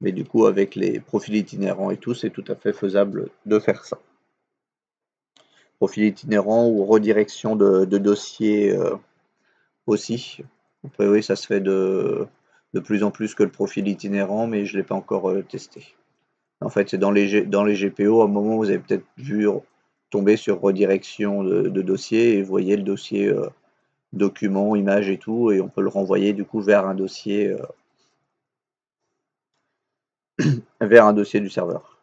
Mais du coup, avec les profils itinérants et tout, c'est tout à fait faisable de faire ça. Profil itinérant ou redirection de dossier aussi. Après, oui, ça se fait de plus en plus que le profil itinérant, mais je ne l'ai pas encore testé. En fait, c'est dans les GPO, à un moment, vous avez peut-être vu tomber sur redirection de dossier et vous voyez le dossier document, image et tout, et on peut le renvoyer du coup vers un dossier du serveur.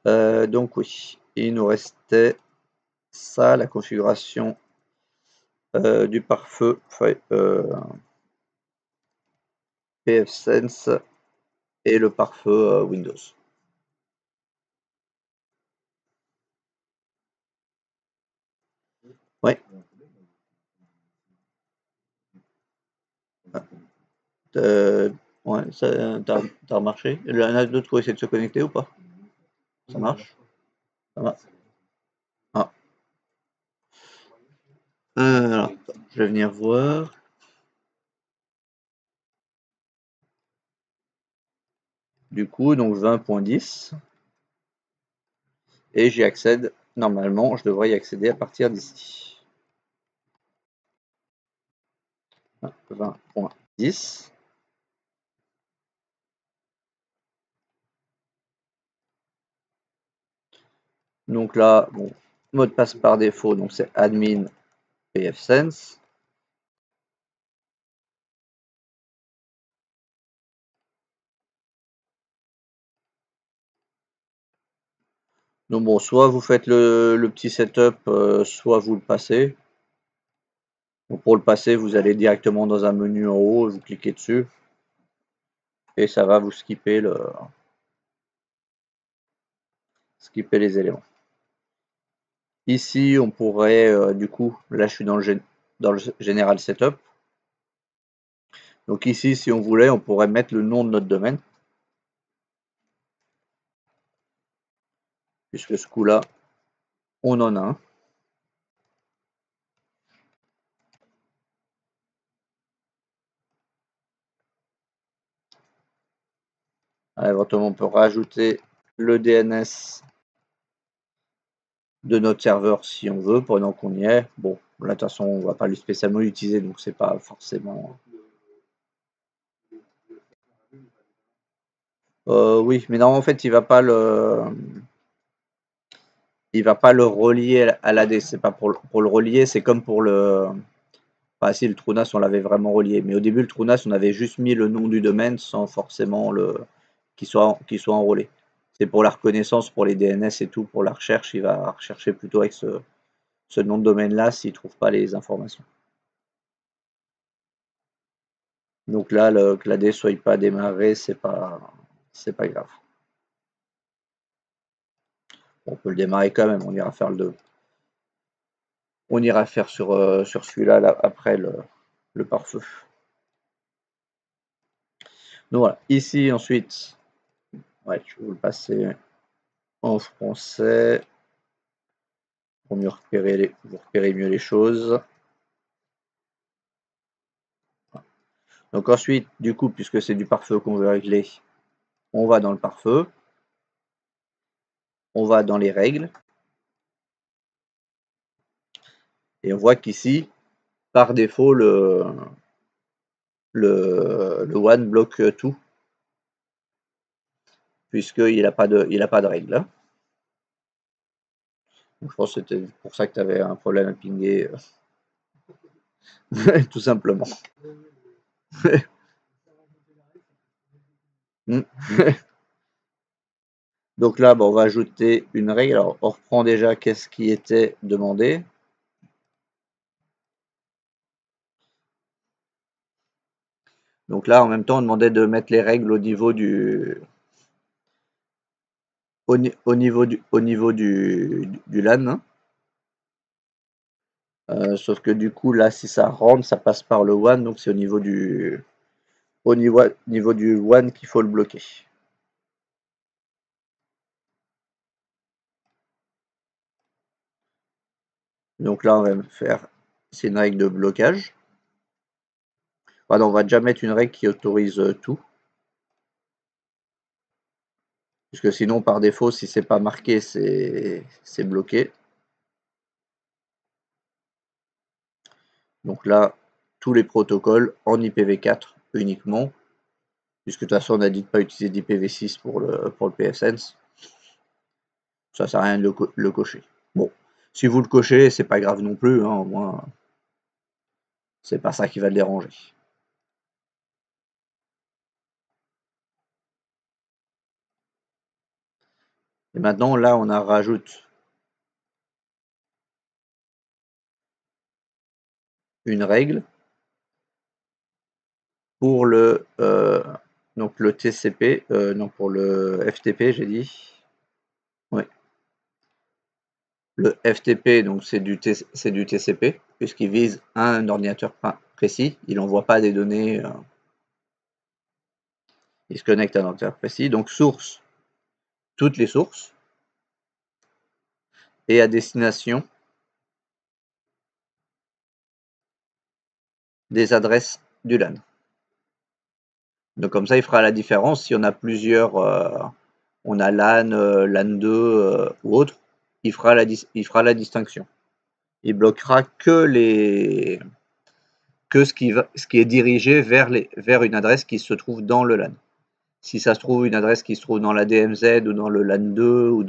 Donc oui, il nous restait ça, la configuration du pare-feu pfSense et le pare-feu Windows. Ouais. Ouais, ça t'as remarché? Il y en a d'autres qui ont essayé de se connecter ou pas? Ça marche? Ça va? Ah. Alors, je vais venir voir. Du coup, donc 20.10. Et j'y accède. Normalement, je devrais y accéder à partir d'ici. 20.10. Donc là, bon, mot de passe par défaut, donc c'est admin pfSense. Donc bon, soit vous faites le petit setup, soit vous le passez. Donc pour le passer, vous allez directement dans un menu en haut, vous cliquez dessus et ça va vous skipper les éléments. Ici, on pourrait, du coup, là je suis dans le General Setup. Donc ici, si on voulait, on pourrait mettre le nom de notre domaine. Puisque ce coup-là, on en a un. Éventuellement, on peut rajouter le DNS de notre serveur si on veut, pendant qu'on y est. Bon, là, de toute façon, on ne va pas spécialement l'utiliser, donc c'est pas forcément. Oui, mais non, en fait, il va pas le relier à l'AD. C'est pas pour le relier, c'est comme pour le. Enfin, si le TrueNAS, on l'avait vraiment relié. Mais au début, le TrueNAS, on avait juste mis le nom du domaine sans forcément qu'il soit enrôlé. C'est pour la reconnaissance, pour les DNS et tout, pour la recherche, il va rechercher plutôt avec ce nom de domaine-là s'il ne trouve pas les informations. Donc là, que l'AD ne soit pas démarré, c'est pas grave. On peut le démarrer quand même, on ira faire sur celui-là là, après le pare-feu. Donc voilà, ici ensuite, ouais, je vais vous le passer en français pour mieux vous repérez mieux les choses. Donc ensuite, du coup, puisque c'est du pare-feu qu'on veut régler, on va dans le pare-feu, on va dans les règles, et on voit qu'ici, par défaut, le one bloque tout, puisqu'il n'a pas de règles. Donc, je pense que c'était pour ça que tu avais un problème à pinguer, tout simplement. Donc là, on va ajouter une règle. Alors, on reprend déjà qu'est-ce qui était demandé. Donc là, en même temps, on demandait de mettre les règles au niveau du LAN. Sauf que du coup, là, si ça rentre, ça passe par le WAN, donc c'est au niveau du WAN qu'il faut le bloquer. Donc là, on va faire, c'est une règle de blocage. Pardon, on va déjà mettre une règle qui autorise tout. Puisque sinon, par défaut, si c'est pas marqué, c'est bloqué. Donc là, tous les protocoles en IPv4 uniquement, puisque de toute façon, on a dit de ne pas utiliser d'IPv6 pour le PFSense. Ça sert à rien de le cocher. Bon, si vous le cochez, c'est pas grave non plus, hein, au moins, c'est pas ça qui va le déranger. Et maintenant, là, on rajoute une règle pour donc le TCP, non, pour le FTP, j'ai dit. Oui. Le FTP, donc c'est du TCP, puisqu'il vise un ordinateur précis. Il n'envoie pas des données. Il se connecte à un ordinateur précis. Donc source, toutes les sources. Et à destination, des adresses du LAN. Donc comme ça, il fera la différence si on a plusieurs, on a LAN, LAN 2 ou autre, il fera la distinction. Il bloquera que ce qui est dirigé vers une adresse qui se trouve dans le LAN. Si ça se trouve une adresse qui se trouve dans la DMZ ou dans le LAN 2 ou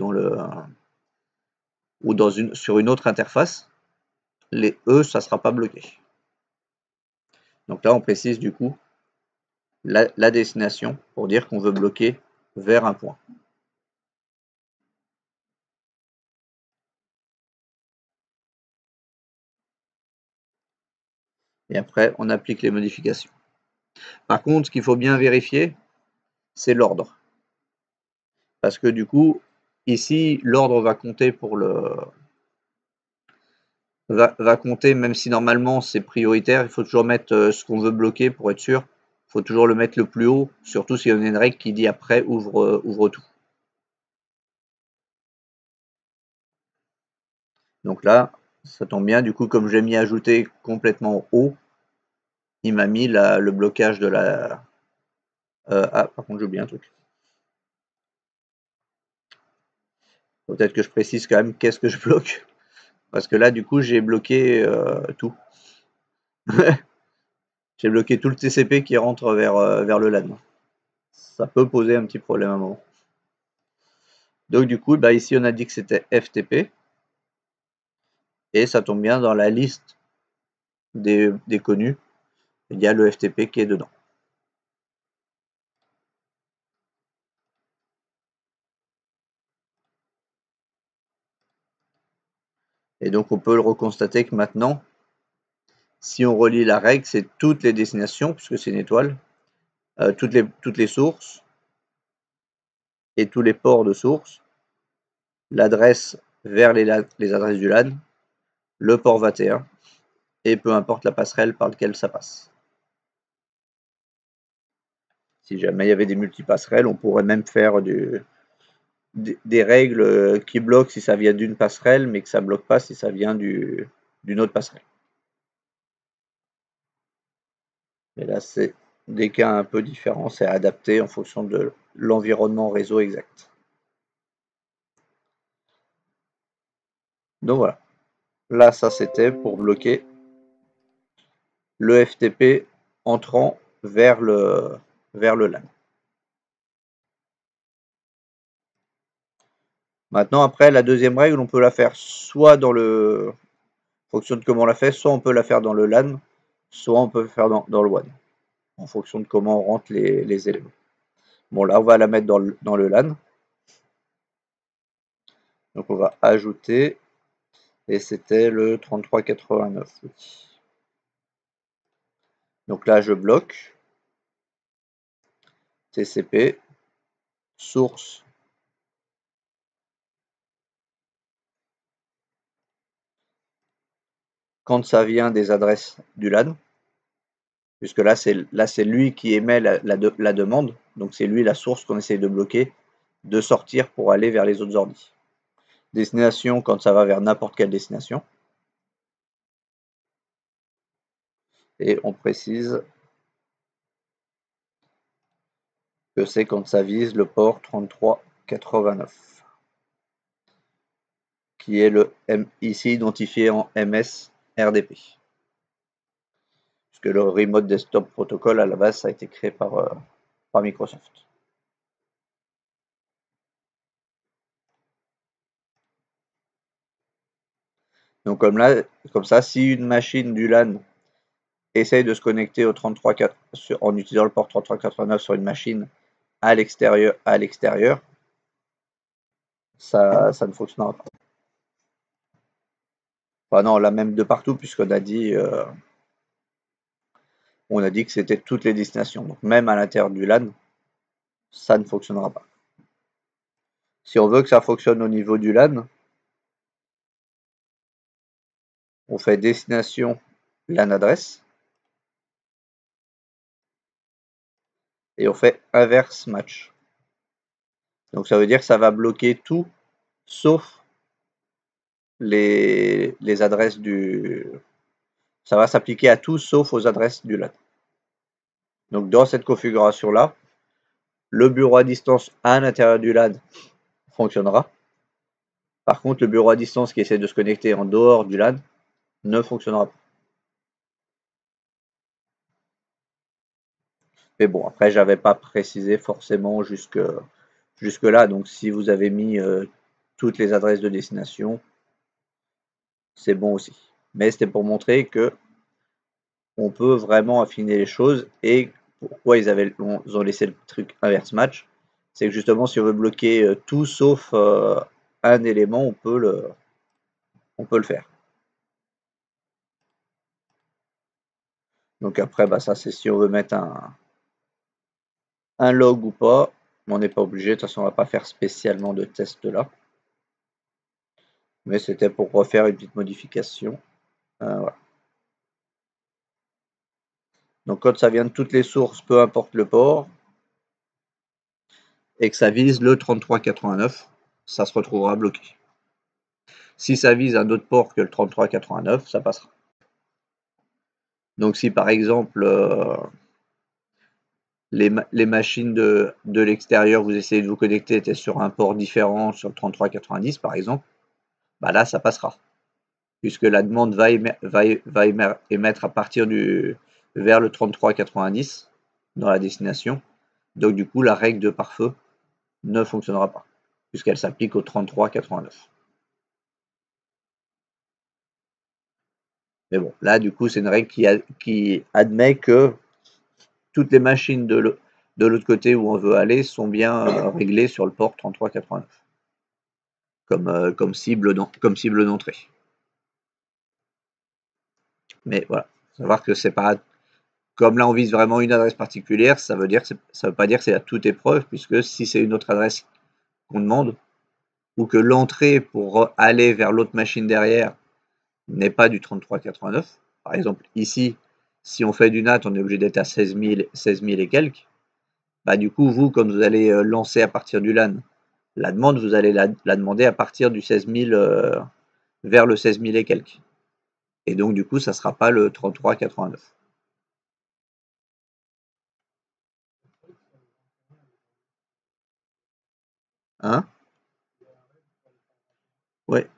sur une autre interface, les E, ça ne sera pas bloqué. Donc là, on précise du coup la destination pour dire qu'on veut bloquer vers un point. Et après, on applique les modifications. Par contre, ce qu'il faut bien vérifier, c'est l'ordre. Parce que du coup, ici, l'ordre va compter va compter, même si normalement c'est prioritaire, il faut toujours mettre ce qu'on veut bloquer pour être sûr. Il faut toujours le mettre le plus haut, surtout s'il y a une règle qui dit après ouvre tout. Donc là, ça tombe bien, du coup, comme j'ai mis ajouter complètement haut, il m'a mis le blocage de la... ah, par contre, j'ai oublié un truc. Peut-être que je précise quand même qu'est-ce que je bloque. Parce que là, du coup, j'ai bloqué tout. J'ai bloqué tout le TCP qui rentre vers le LAN. Ça peut poser un petit problème à un moment. Donc du coup, bah, ici on a dit que c'était FTP. Et ça tombe bien dans la liste des connus. Il y a le FTP qui est dedans. Et donc on peut le reconstater que maintenant, si on relie la règle, c'est toutes les destinations, puisque c'est une étoile, toutes les sources et tous les ports de source, l'adresse vers les adresses du LAN, le port 21, et peu importe la passerelle par laquelle ça passe. Si jamais il y avait des multipasserelles, on pourrait même faire des règles qui bloquent si ça vient d'une passerelle, mais que ça ne bloque pas si ça vient d'une autre passerelle. Mais là, c'est des cas un peu différents, c'est adapté en fonction de l'environnement réseau exact. Donc voilà. Là, ça c'était pour bloquer le FTP entrant vers le LAN. Maintenant, après, la deuxième règle, on peut la faire soit dans en fonction de comment on la fait, soit on peut la faire dans le LAN, soit on peut le faire dans le WAN, en fonction de comment on rentre les éléments. Bon, là, on va la mettre dans le LAN. Donc, on va ajouter, et c'était le 3389. Donc là, je bloque TCP, source, quand ça vient des adresses du LAN, puisque là, c'est lui qui émet la demande, donc c'est lui la source qu'on essaye de bloquer, de sortir pour aller vers les autres ordis. Destination, quand ça va vers n'importe quelle destination. Et on précise que c'est quand ça vise le port 3389, qui est le ici identifié en MS RDP. Puisque le Remote Desktop Protocol, à la base, ça a été créé par Microsoft. Donc comme ça, si une machine du LAN essaye de se connecter au 33 en utilisant le port 3389 sur une machine à l'extérieur, ça ne fonctionnera pas. Enfin non, là même de partout, puisqu'on a dit que c'était toutes les destinations. Donc même à l'intérieur du LAN, ça ne fonctionnera pas. Si on veut que ça fonctionne au niveau du LAN, on fait destination LAN adresse et on fait inverse match. Donc ça veut dire que ça va bloquer tout sauf les adresses du... Ça va s'appliquer à tout sauf aux adresses du LAN. Donc dans cette configuration-là, le bureau à distance à l'intérieur du LAN fonctionnera. Par contre, le bureau à distance qui essaie de se connecter en dehors du LAN ne fonctionnera pas. Mais bon, après, j'avais pas précisé forcément jusque là. Donc si vous avez mis toutes les adresses de destination, c'est bon aussi. Mais c'était pour montrer que on peut vraiment affiner les choses. Et pourquoi ils ont laissé le truc inverse match, c'est que justement, si on veut bloquer tout sauf un élément, on peut le faire. Donc après, bah, ça c'est si on veut mettre un log ou pas. Mais on n'est pas obligé, de toute façon on va pas faire spécialement de test là. Mais c'était pour refaire une petite modification. Voilà. Donc quand ça vient de toutes les sources, peu importe le port, et que ça vise le 3389, ça se retrouvera bloqué. Si ça vise un autre port que le 3389, ça passera. Donc si par exemple les machines de l'extérieur, vous essayez de vous connecter, étaient sur un port différent, sur le 3390 par exemple, bah là ça passera. Puisque la demande va émettre à partir vers le 3390 dans la destination. Donc du coup la règle de pare-feu ne fonctionnera pas, puisqu'elle s'applique au 3389. Mais bon, là du coup c'est une règle qui admet que toutes les machines de l'autre côté où on veut aller sont bien réglées sur le port 3389 comme cible d'entrée. Mais voilà, savoir que c'est pas comme là on vise vraiment une adresse particulière, ça veut pas dire que c'est à toute épreuve, puisque si c'est une autre adresse qu'on demande, ou que l'entrée pour aller vers l'autre machine derrière n'est pas du 3389, par exemple ici, si on fait du NAT, on est obligé d'être à 16 000 et quelques, bah du coup vous, comme vous allez lancer à partir du LAN la demande, vous allez la demander à partir du 16 000 vers le 16 000 et quelques. Et donc du coup ça ne sera pas le 3389. Hein? Ouais.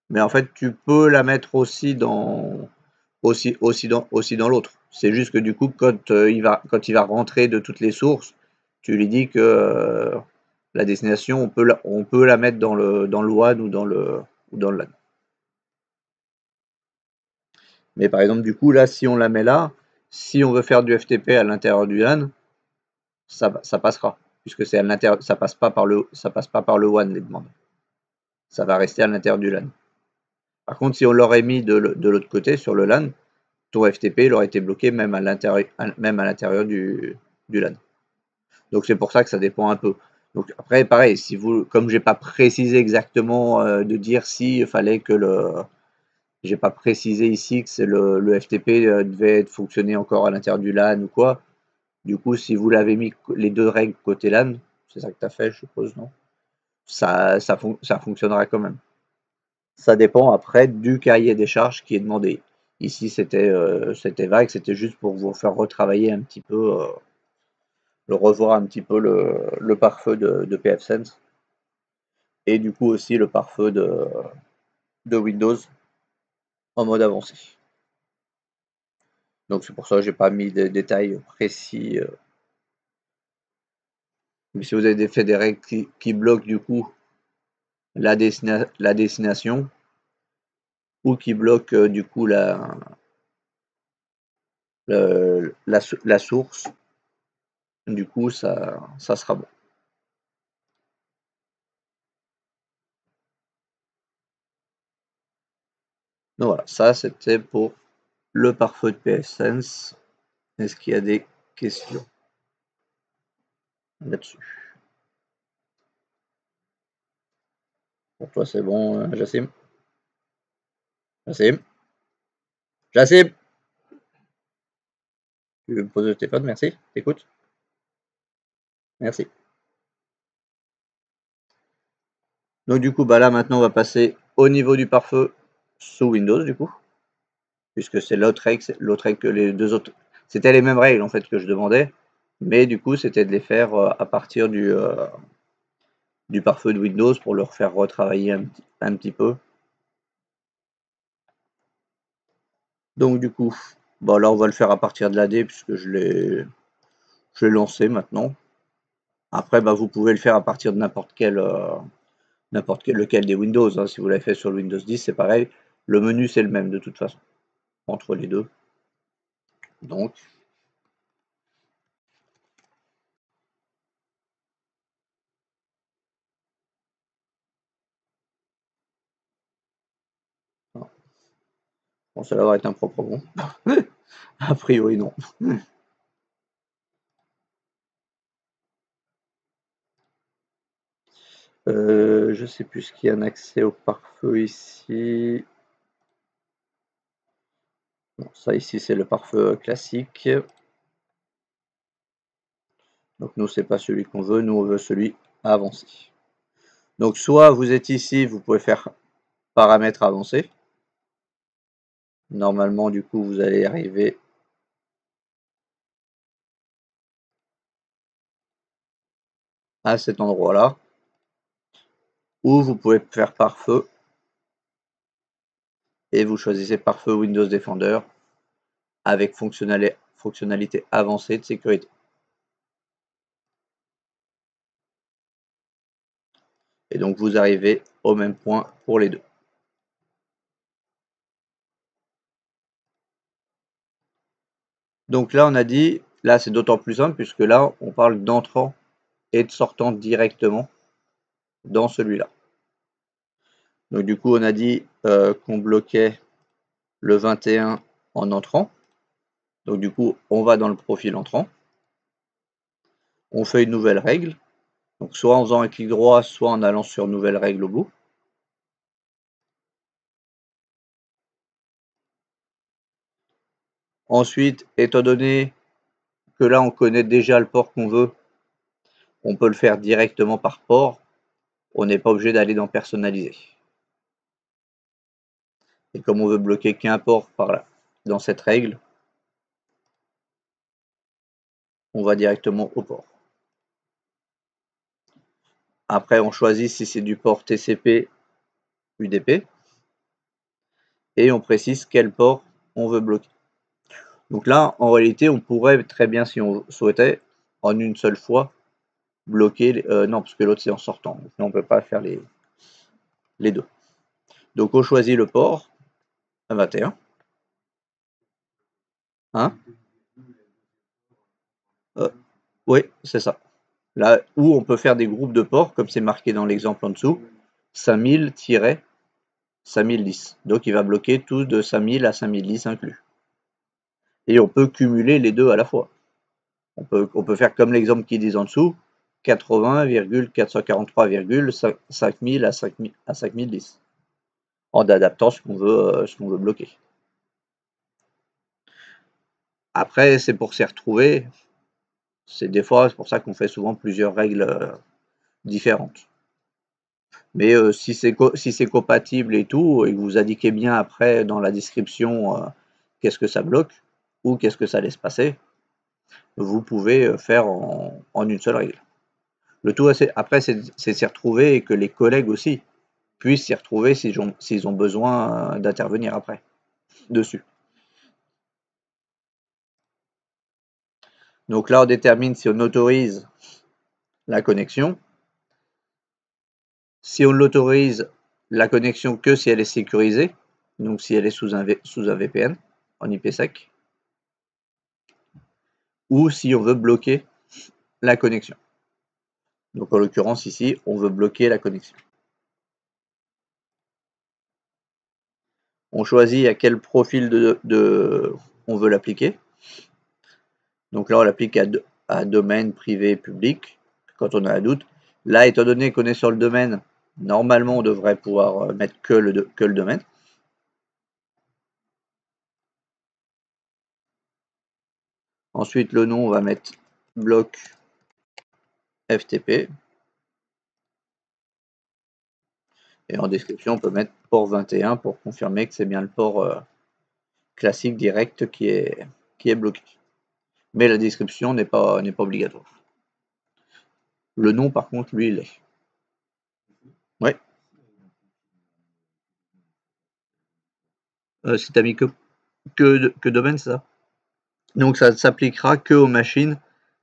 Mais en fait, tu peux la mettre aussi dans l'autre. C'est juste que du coup, quand il va rentrer de toutes les sources, tu lui dis que la destination, on peut la mettre dans le WAN ou dans le LAN. Mais par exemple, du coup, là, si on la met là, si on veut faire du FTP à l'intérieur du LAN, ça passera, puisque c'est à l'intérieur, ça passe pas par le WAN les demandes. Ça va rester à l'intérieur du LAN. Par contre, si on l'aurait mis de l'autre côté sur le LAN, ton FTP il aurait été bloqué même à l'intérieur du LAN. Donc c'est pour ça que ça dépend un peu. Donc après, pareil, si vous, comme j'ai pas précisé exactement de dire si il fallait que j'ai pas précisé ici que le FTP devait fonctionner encore à l'intérieur du LAN ou quoi. Du coup, si vous l'avez mis les deux règles côté LAN, c'est ça que tu as fait, je suppose, non? Ça fonctionnera quand même. Ça dépend après du cahier des charges qui est demandé. Ici, c'était vague, c'était juste pour vous faire retravailler un petit peu revoir un petit peu le pare-feu de pfSense et du coup aussi le pare-feu de Windows en mode avancé. Donc c'est pour ça que j'ai pas mis des détails précis. Mais si vous avez fait des règles qui bloquent du coup la destination ou qui bloquent du coup la source, du coup ça sera bon. Donc voilà, ça c'était pour le pare-feu de pfSense. Est-ce qu'il y a des questions là-dessus? Pour toi c'est bon, Jassim? Jassim? Jassim? Tu veux me poser le téléphone? Merci. Écoute. Merci. Donc du coup, bah là maintenant on va passer au niveau du pare-feu sous Windows du coup, puisque c'est l'autre règle que les deux autres. C'était les mêmes règles en fait que je demandais, mais du coup c'était de les faire à partir du pare-feu de Windows pour leur faire retravailler un petit peu. Donc du coup, bah là on va le faire à partir de l'AD puisque je l'ai lancé maintenant. Après bah vous pouvez le faire à partir de n'importe quel lequel des Windows, hein. Si vous l'avez fait sur le Windows 10, c'est pareil. Le menu c'est le même de toute façon entre les deux. Donc bon, ça va être un propre bon. A priori, non. Je sais plus ce qu'il y a un accès au pare-feu ici. Bon, ça ici c'est le pare-feu classique. Donc nous c'est pas celui qu'on veut, nous on veut celui avancé. Donc soit vous êtes ici, vous pouvez faire paramètres avancés. Normalement du coup vous allez arriver à cet endroit-là. Ou vous pouvez faire pare-feu et vous choisissez pare-feu Windows Defender avec fonctionnalité avancée de sécurité. Et donc vous arrivez au même point pour les deux. Donc là on a dit, là c'est d'autant plus simple puisque là on parle d'entrant et de sortant directement dans celui-là. Donc du coup on a dit qu'on bloquait le 21 en entrant. Donc du coup on va dans le profil entrant. On fait une nouvelle règle. Donc soit en faisant un clic droit, soit en allant sur nouvelle règle au bout. Ensuite, étant donné que là on connaît déjà le port qu'on veut, on peut le faire directement par port. On n'est pas obligé d'aller dans personnaliser. Et comme on veut bloquer qu'un port par là, dans cette règle, on va directement au port. Après, on choisit si c'est du port TCP, UDP, et on précise quel port on veut bloquer. Donc là, en réalité, on pourrait très bien, si on souhaitait, en une seule fois, bloquer, non, parce que l'autre c'est en sortant, donc on ne peut pas faire les deux. Donc on choisit le port, 21. Hein? Oui, c'est ça. Là où on peut faire des groupes de ports, comme c'est marqué dans l'exemple en dessous, 5000-5010. Donc il va bloquer tout de 5000 à 5010 inclus. Et on peut cumuler les deux à la fois. On peut faire comme l'exemple qui dit en dessous, 80,443,5000 à 5010, en adaptant ce qu'on veut bloquer. Après, c'est pour s'y retrouver. C'est pour ça qu'on fait souvent plusieurs règles différentes. Mais si c'est compatible et tout, et que vous indiquez bien après dans la description qu'est-ce que ça bloque ou qu'est-ce que ça laisse passer, vous pouvez faire en une seule règle. Le tout après, c'est de s'y retrouver et que les collègues aussi puissent s'y retrouver s'ils ont besoin d'intervenir après dessus. Donc là, on détermine si on autorise la connexion. Si on l'autorise, la connexion que si elle est sécurisée, donc si elle est sous un VPN en IPsec, ou si on veut bloquer la connexion. Donc en l'occurrence ici, on veut bloquer la connexion. On choisit à quel profil on veut l'appliquer. Donc là, on l'applique à domaine privé public, quand on a un doute. Là, étant donné qu'on est sur le domaine, normalement, on devrait pouvoir mettre que le domaine. Ensuite, le nom, on va mettre bloc FTP. Et en description, on peut mettre port 21 pour confirmer que c'est bien le port classique direct qui est bloqué. Mais la description n'est pas obligatoire. Le nom, par contre, lui, il est. Ouais. Si tu as mis que domaine, c'est ça? Donc ça ne s'appliquera que aux machines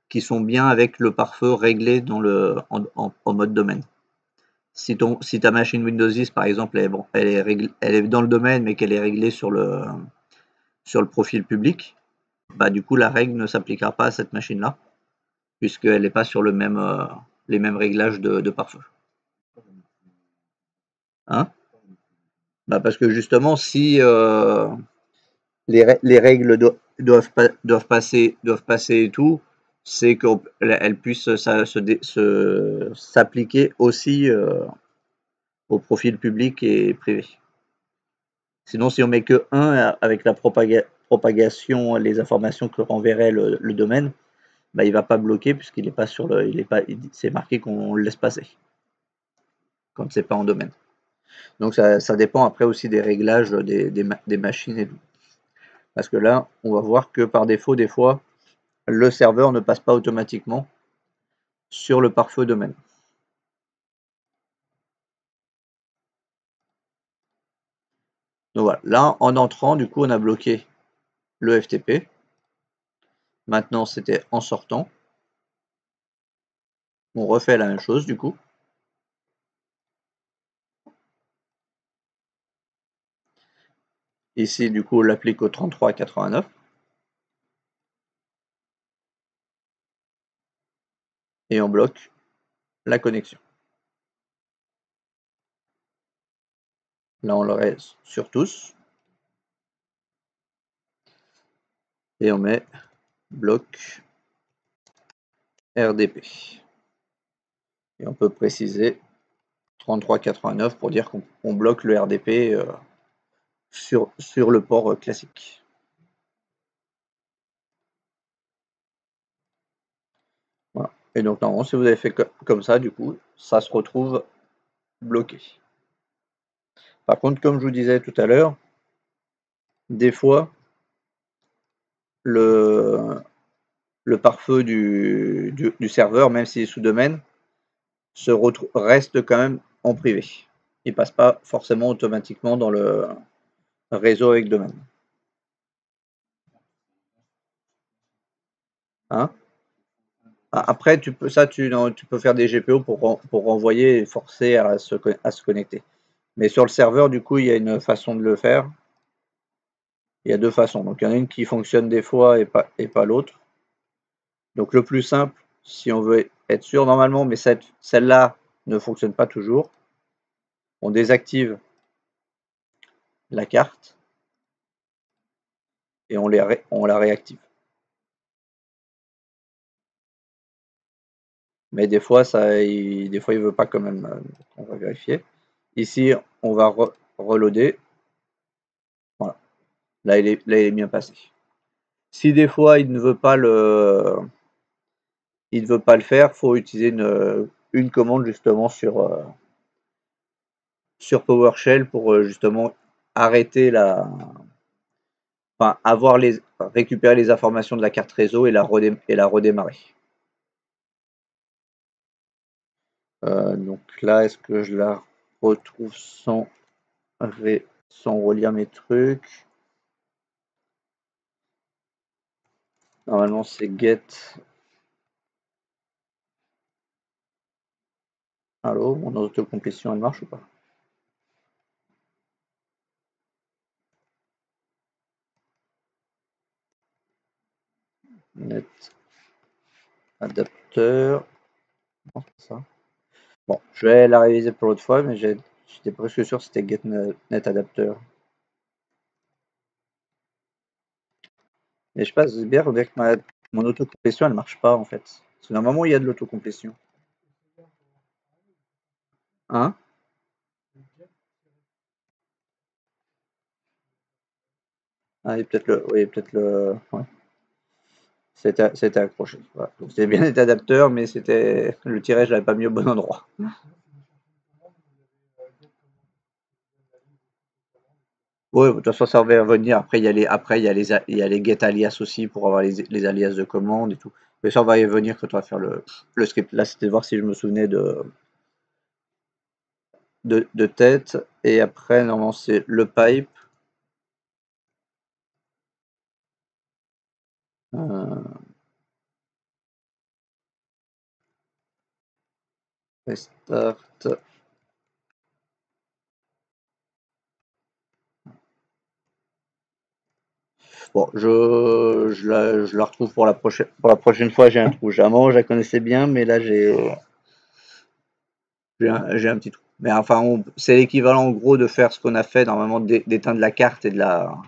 qui sont bien avec le pare-feu réglé en mode domaine. Si ta machine Windows 10, par exemple, elle est dans le domaine, mais qu'elle est réglée sur le profil public, bah du coup la règle ne s'appliquera pas à cette machine-là, puisqu'elle n'est pas sur les mêmes réglages de pare-feu. Hein? Bah parce que justement, si les règles doivent passer et tout, c'est qu'elles puissent s'appliquer aussi au profil public et privé. Sinon, si on met que 1 avec la propagation, les informations que renverrait le domaine, bah, il va pas bloquer puisqu'il n'est pas sur c'est marqué qu'on le laisse passer quand c'est pas en domaine. Donc ça dépend après aussi des réglages des machines et tout. Parce que là, on va voir que par défaut, des fois, le serveur ne passe pas automatiquement sur le pare-feu domaine. Donc voilà, là, en entrant, du coup, on a bloqué le FTP. Maintenant, c'était en sortant. On refait la même chose, du coup. Ici, du coup, on l'applique au 3389. Et on bloque la connexion. Là, on le reste sur tous. Et on met bloc RDP. Et on peut préciser 3389 pour dire qu'on bloque le RDP sur le port classique. Voilà. Et donc normalement, si vous avez fait comme ça, du coup, ça se retrouve bloqué. Par contre, comme je vous disais tout à l'heure, des fois, le pare-feu du serveur, même s'il est sous domaine, reste quand même en privé. Il passe pas forcément automatiquement dans le réseau avec domaine. Hein? Après, tu peux faire des GPO pour renvoyer et forcer à se connecter. Mais sur le serveur, du coup, il y a une façon de le faire. Il y a deux façons. Donc, il y en a une qui fonctionne des fois et pas l'autre. Donc, le plus simple, si on veut être sûr, normalement, mais celle-là ne fonctionne pas toujours, on désactive la carte et on la réactive. Mais des fois, il ne veut pas quand même. On va vérifier. Ici, on va reloader. Voilà. Là, il est bien passé. Si des fois, il ne veut pas le faire, il faut utiliser une commande justement sur PowerShell pour justement arrêter enfin récupérer les informations de la carte réseau et la redémarrer. Donc là, est-ce que je la retrouve sans relire mes trucs? Normalement, c'est get. Allô, mon autocomplétion, elle marche ou pas? Net adapteur. Non, c'est ça. Bon, je vais la réviser pour l'autre fois, mais j'étais presque sûr que c'était get net adapteur. Mais je sais pas, c'est bien, on dirait que mon autocomplétion, elle marche pas en fait. Parce que normalement, il y a de l'autocomplétion. Hein? Ah, et peut-être ouais. C'était accroché. Voilà. Donc c'était bien net adapteur, mais c'était le tiret, je l'avais pas mis au bon endroit. Ouais, de toute façon, ça va revenir. Après, il y a les get alias aussi pour avoir les alias de commande et tout. Mais ça, on va y venir quand on va faire le script. Là, c'était voir si je me souvenais de tête. Et après, normalement, c'est le pipe. Restart. Bon, je la retrouve pour la prochaine fois. J'ai un trou. Jamais, je la connaissais bien, mais là, j'ai un petit trou. Mais enfin, c'est l'équivalent en gros de faire ce qu'on a fait normalement, d'éteindre la carte et de la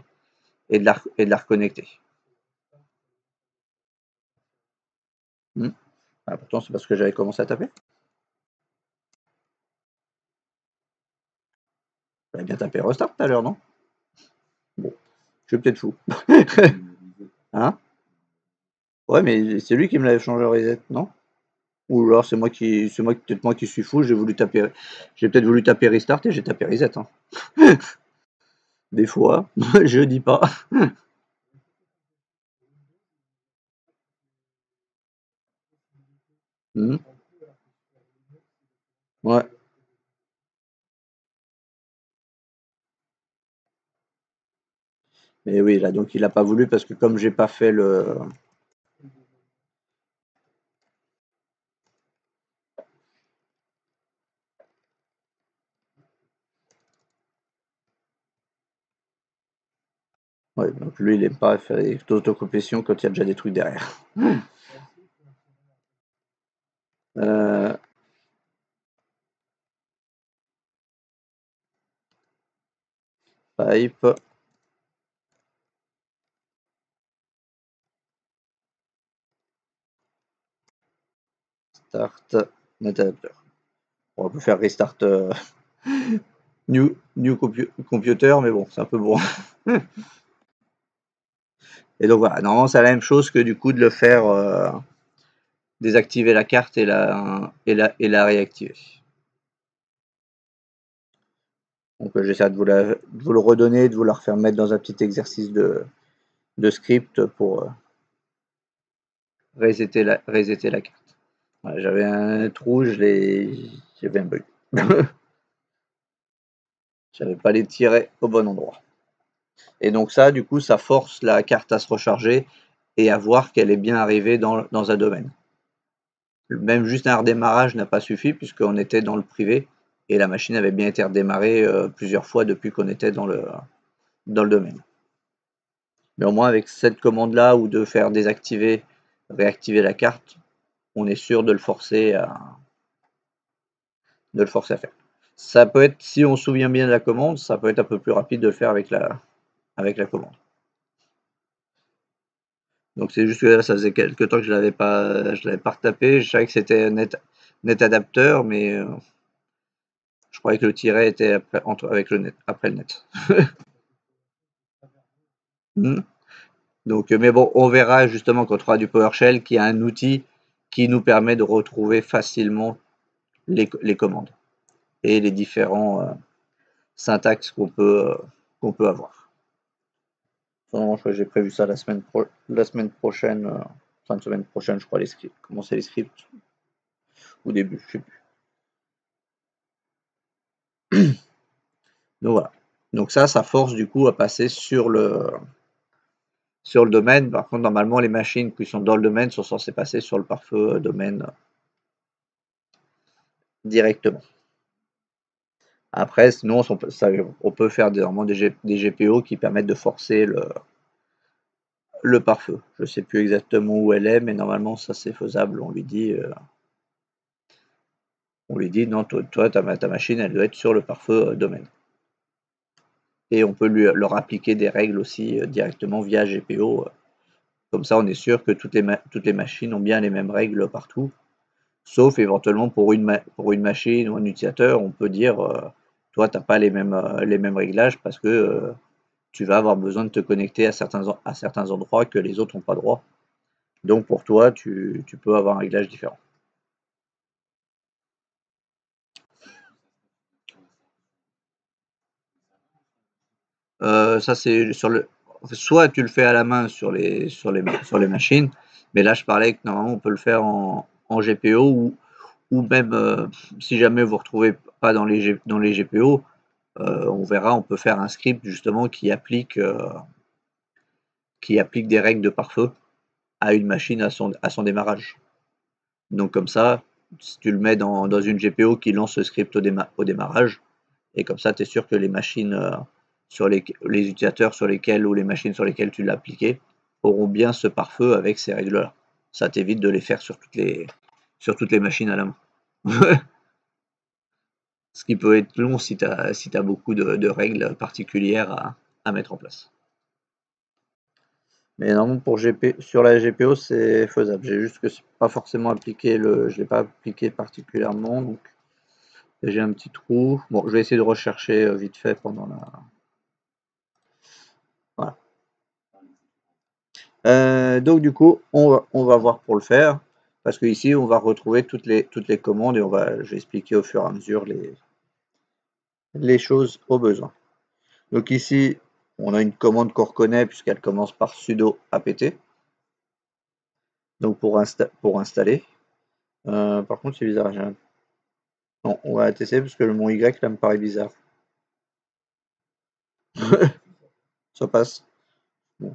reconnecter. Ah, pourtant, c'est parce que j'avais commencé à taper. J'avais bien tapé restart tout à l'heure, non? Bon, je suis peut-être fou. Hein? Ouais, mais c'est lui qui me l'avait changé le reset, non? Ou alors peut-être moi qui suis fou, j'ai peut-être voulu taper restart et j'ai tapé reset, hein. Des fois, je dis pas. Mhm. Ouais. Mais oui, là, donc il a pas voulu parce que comme j'ai pas fait le. Ouais, donc lui, il aime pas faire des autocomplétions quand il y a déjà des trucs derrière. Euh, Pipe, start, net adapter. On peut faire restart new computer, mais bon, c'est un peu bon. Et donc voilà, normalement c'est la même chose que du coup de le faire désactiver la carte et la réactiver. Donc j'essaie de vous le redonner, de vous la refaire mettre dans un petit exercice de script pour resetter la carte. Voilà, j'avais un trou, j'avais un bug. J'avais pas les tirés au bon endroit. Et donc ça, du coup, ça force la carte à se recharger et à voir qu'elle est bien arrivée dans un domaine. Même juste un redémarrage n'a pas suffi puisqu'on était dans le privé et la machine avait bien été redémarrée plusieurs fois depuis qu'on était dans le domaine. Mais au moins avec cette commande-là ou de faire désactiver, réactiver la carte, on est sûr de le forcer à faire. Ça peut être, si on se souvient bien de la commande, ça peut être un peu plus rapide de le faire avec la commande. Donc c'est juste que là, ça faisait quelques temps que je l'avais pas retapé. Je savais que c'était net adapteur, mais je croyais que le tiret était avec le net, après le net. Mmh. Donc, mais bon, on verra justement quand on aura du PowerShell qu'il y a un outil qui nous permet de retrouver facilement les commandes et les différents syntaxes qu'on peut avoir. Non, j'ai prévu ça la semaine prochaine, fin de semaine prochaine, je crois, les scripts, commencer les scripts, au début, je sais plus. Donc voilà. Donc ça force du coup à passer sur le domaine. Par contre, normalement, les machines qui sont dans le domaine sont censées passer sur le pare-feu domaine directement. Après, sinon, on peut faire vraiment des GPO qui permettent de forcer le pare-feu. Je ne sais plus exactement où elle est, mais normalement, ça c'est faisable. On lui dit non, toi ta machine, elle doit être sur le pare-feu domaine. Et on peut leur appliquer des règles aussi directement via GPO. Comme ça, on est sûr que toutes les machines ont bien les mêmes règles partout. Sauf éventuellement pour une machine ou un utilisateur, on peut dire toi, tu n'as pas les mêmes réglages parce que tu vas avoir besoin de te connecter à certains endroits que les autres n'ont pas droit. Donc pour toi, tu peux avoir un réglage différent. Ça, c'est soit tu le fais à la main sur les machines, mais là, je parlais que normalement, on peut le faire en GPO ou même si jamais vous ne retrouvez pas dans les GPO, on verra, on peut faire un script justement qui applique des règles de pare-feu à une machine à son démarrage. Donc comme ça, si tu le mets dans une GPO qui lance ce script au démarrage, et comme ça, tu es sûr que les machines les utilisateurs sur lesquels ou les machines sur lesquelles tu l'as appliqué auront bien ce pare-feu avec ces règles-là. Ça t'évite de les faire sur toutes les machines à la main. Ce qui peut être long si tu as beaucoup de règles particulières à mettre en place. Mais normalement sur la GPO c'est faisable. J'ai juste que c'est pas forcément appliqué je l'ai pas appliqué particulièrement, donc j'ai un petit trou. Bon, je vais essayer de rechercher vite fait pendant la. Voilà. Donc du coup, on va voir pour le faire, parce que ici on va retrouver toutes les commandes et je vais expliquer au fur et à mesure les choses au besoin. Donc ici, on a une commande qu'on reconnaît puisqu'elle commence par sudo apt. Donc pour installer. Par contre, c'est bizarre. Non, on va tester parce que mon Y là me paraît bizarre. Ça passe. Bon,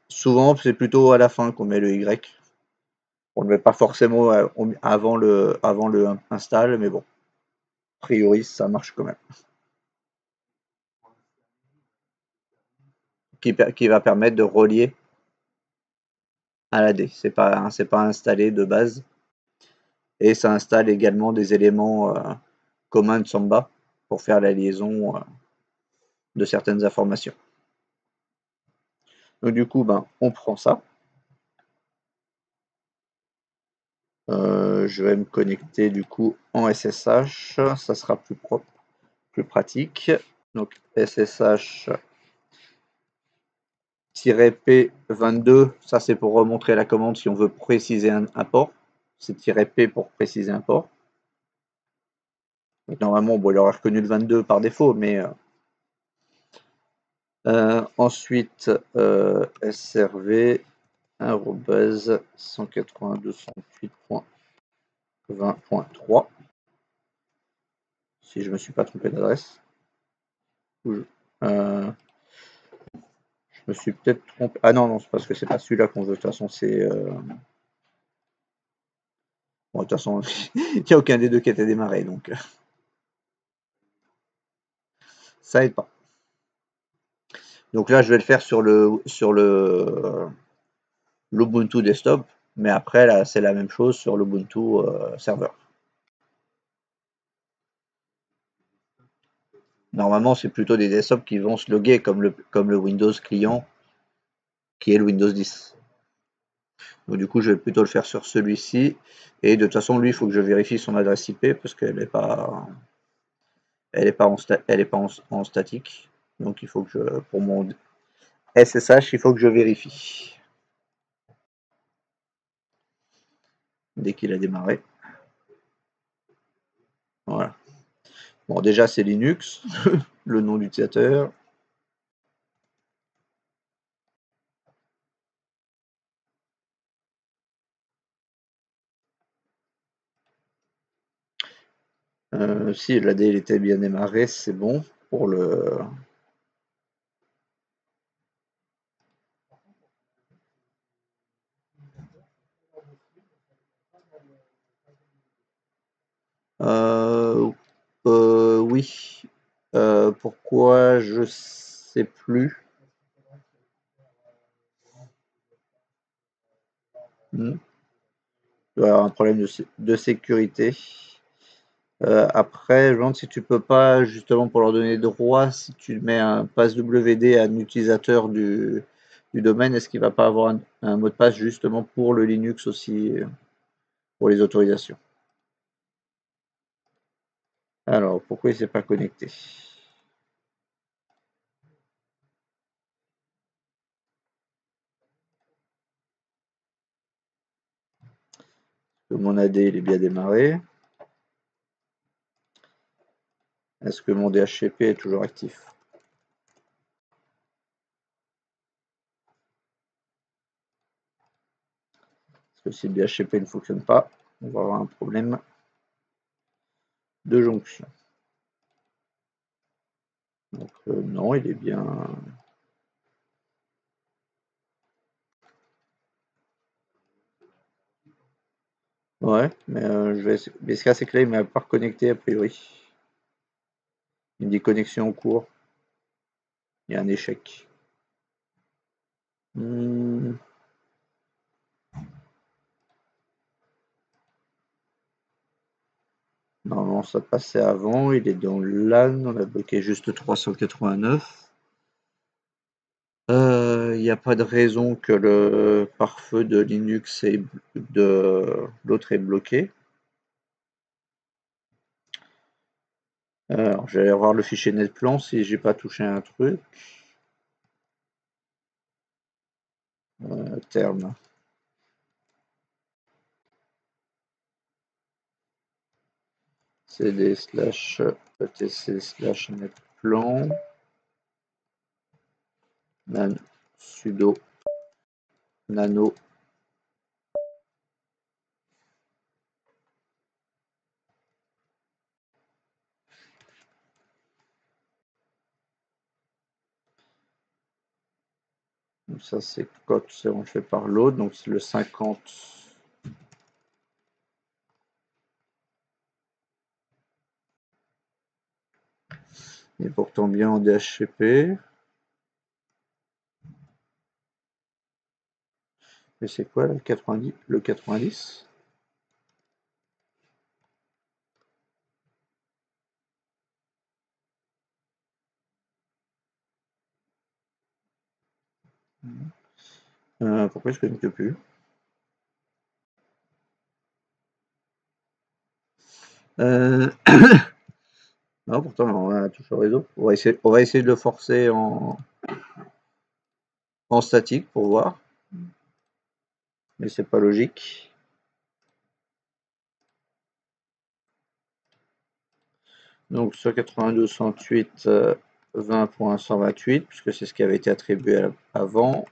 souvent, c'est plutôt à la fin qu'on met le Y. On ne le met pas forcément avant le install, mais bon, a priori, ça marche quand même. Qui va permettre de relier à la D. C'est pas installé de base. Et ça installe également des éléments communs de Samba pour faire la liaison de certaines informations. Donc du coup, on prend ça. Je vais me connecter du coup en SSH, ça sera plus propre, plus pratique. Donc SSH-P22, ça c'est pour remontrer la commande si on veut préciser un port. C'est "-P" pour préciser un port. Donc normalement, il aurait reconnu le 22 par défaut, mais ensuite SRV 192.168.20.3, si je ne me suis pas trompé d'adresse. Je me suis peut-être trompé. Ah non, c'est parce que c'est pas celui-là qu'on veut. De toute façon, c'est. Bon, de toute façon, il n'y a aucun des deux qui a été démarré, donc ça aide pas. Donc là, je vais le faire sur l'Ubuntu desktop, mais après, là, c'est la même chose sur l'Ubuntu serveur. Normalement, c'est plutôt des desktops qui vont se loguer comme le Windows client, qui est le Windows 10. Donc du coup, je vais plutôt le faire sur celui-ci. Et de toute façon, lui, il faut que je vérifie son adresse IP parce qu'elle n'est pas, en statique. Donc il faut que pour mon SSH, il faut que je vérifie dès qu'il a démarré. Voilà. Bon, déjà, c'est Linux, le nom d'utilisateur. Si l'AD il était bien démarré, c'est bon pour le. Oui. Pourquoi je sais plus. Il doit y avoir un problème de sécurité. Après, je me demande si tu peux pas, justement, pour leur donner droit, si tu mets un passe WD à un utilisateur du domaine, est-ce qu'il va pas avoir un mot de passe justement pour le Linux aussi, pour les autorisations? Alors, pourquoi il s'est pas connecté? Est-ce que mon AD il est bien démarré? Est-ce que mon DHCP est toujours actif? Parce que si le DHCP ne fonctionne pas, on va avoir un problème de jonction. Donc non, il est bien. Ouais, mais je vais essayer. Mais ce cas, c'est que là, il m'a pas reconnecté a priori. Il me dit connexion en cours. Il y a un échec. Normalement, ça passait avant. Il est dans LAN. On a bloqué juste 389. Il n'y a pas de raison que le pare-feu de Linux et de l'autre est bloqué. Alors, je vais aller voir le fichier netplan si j'ai pas touché un truc. Terme. cd / etc/ netplan nan sudo nano donc ça c'est code, c'est on le fait par l'autre, donc c'est le 50. Il est pourtant bien en DHCP. Mais c'est quoi le 90? Le 90? Pourquoi je ne connecte plus? Non, pourtant on a touché au réseau. On va essayer de le forcer en statique pour voir. Mais c'est pas logique. Donc sur 92.108 20.128, puisque c'est ce qui avait été attribué avant.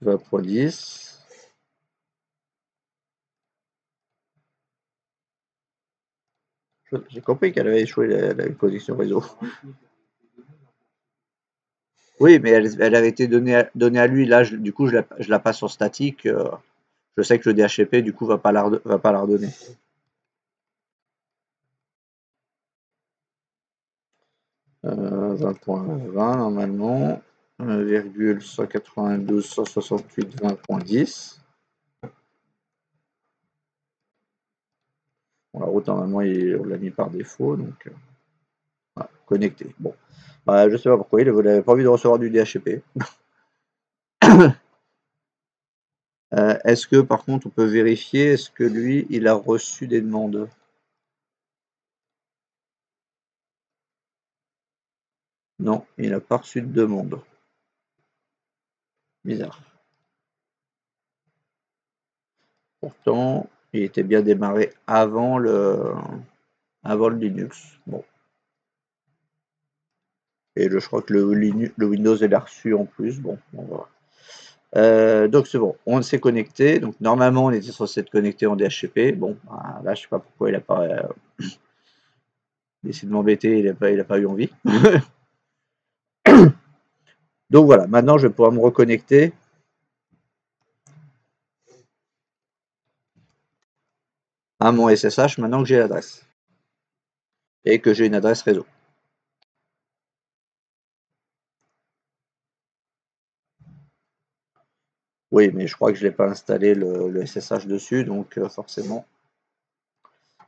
« 20.10 ». J'ai compris qu'elle avait échoué la connexion réseau. Oui, mais elle avait été donnée à lui. Là, du coup, je la passe en statique. Je sais que le DHCP, du coup, va pas la redonner. « 20.20 » normalement. 192 168 20.10. Bon, la route, normalement, on l'a mis par défaut. Donc, voilà, connecté. Bon. Bah, je sais pas pourquoi. Il n'avait pas envie de recevoir du DHCP. Est-ce que, par contre, on peut vérifier, est-ce que lui, il a reçu des demandes? Non, il n'a pas reçu de demande. Bizarre. Pourtant, il était bien démarré avant le Linux. Bon. Et je crois que le Windows, il l'a reçu en plus. Bon, on va voir. Donc c'est bon, on s'est connecté. Donc normalement, on était censé être connecté en DHCP. Bon, là, je sais pas pourquoi il a pas essayé de m'embêter, il a pas eu envie. Donc voilà, maintenant je vais pouvoir me reconnecter à mon SSH maintenant que j'ai l'adresse et que j'ai une adresse réseau. Oui, mais je crois que je l'ai pas installé le SSH dessus, donc forcément,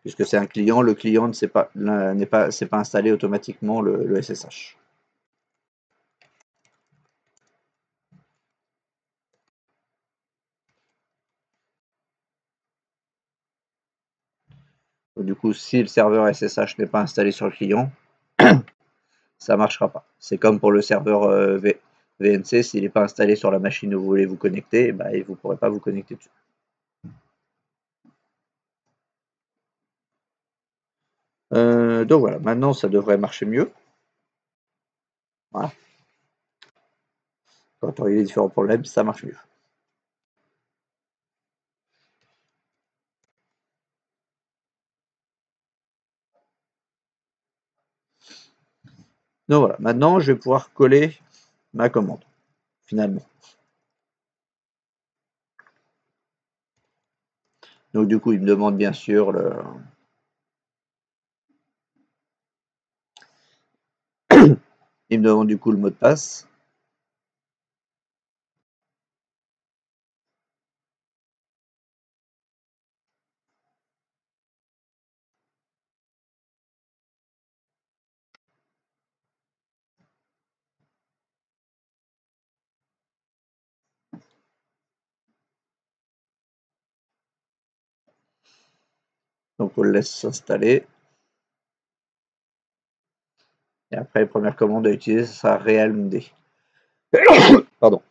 puisque c'est un client, le client c'est pas installé automatiquement le SSH. Donc, du coup, si le serveur SSH n'est pas installé sur le client, ça marchera pas. C'est comme pour le serveur VNC, s'il n'est pas installé sur la machine où vous voulez vous connecter, bah, vous ne pourrez pas vous connecter dessus. Donc voilà, maintenant ça devrait marcher mieux. Voilà. Quand on a les différents problèmes, ça marche mieux. Donc voilà, maintenant je vais pouvoir coller ma commande, finalement. Donc du coup, il me demande bien sûr il me demande du coup le mot de passe. Donc on le laisse s'installer. Et après, la première commande à utiliser, ce sera realmd. Pardon.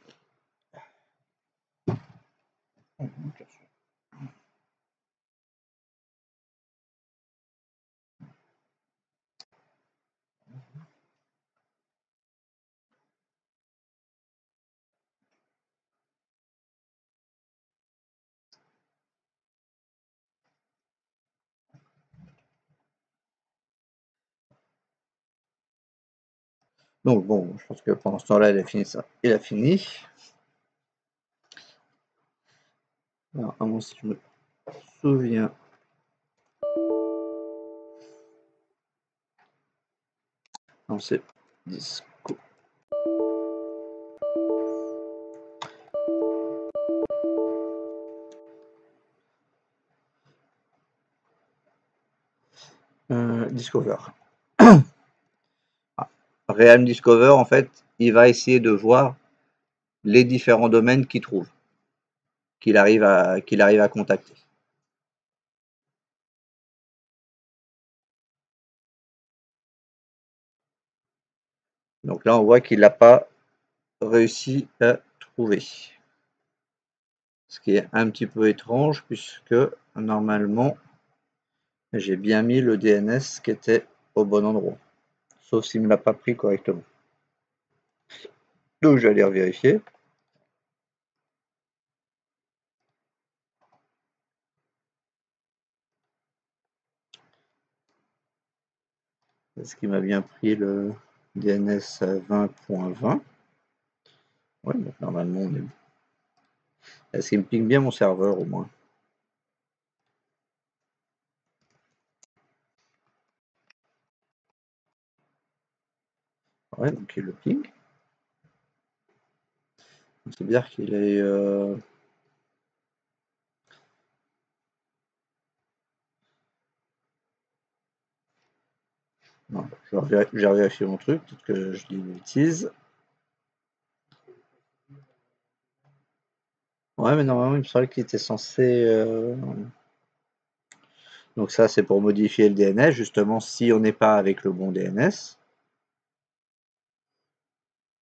Donc bon, je pense que pendant ce temps-là, il a fini ça. Il a fini. Alors, à moins si je me souviens. Non, c'est Disco. Discover. Realm Discover, en fait, il va essayer de voir les différents domaines qu'il trouve, qu'il arrive à contacter. Donc là, on voit qu'il n'a pas réussi à trouver. Ce qui est un petit peu étrange, puisque normalement, j'ai bien mis le DNS qui était au bon endroit. Sauf s'il ne me l'a pas pris correctement. Donc je vais aller vérifier. Est-ce qu'il m'a bien pris le DNS 20.20? Oui, donc normalement on est bon. Est-ce qu'il me ping bien mon serveur au moins? Ouais, donc il le ping. C'est bien qu'il est... Non, je vais vérifier mon truc, peut-être que je dis une bêtise. Ouais, mais normalement, il me semblait qu'il était censé... Donc ça, c'est pour modifier le DNS, justement, si on n'est pas avec le bon DNS.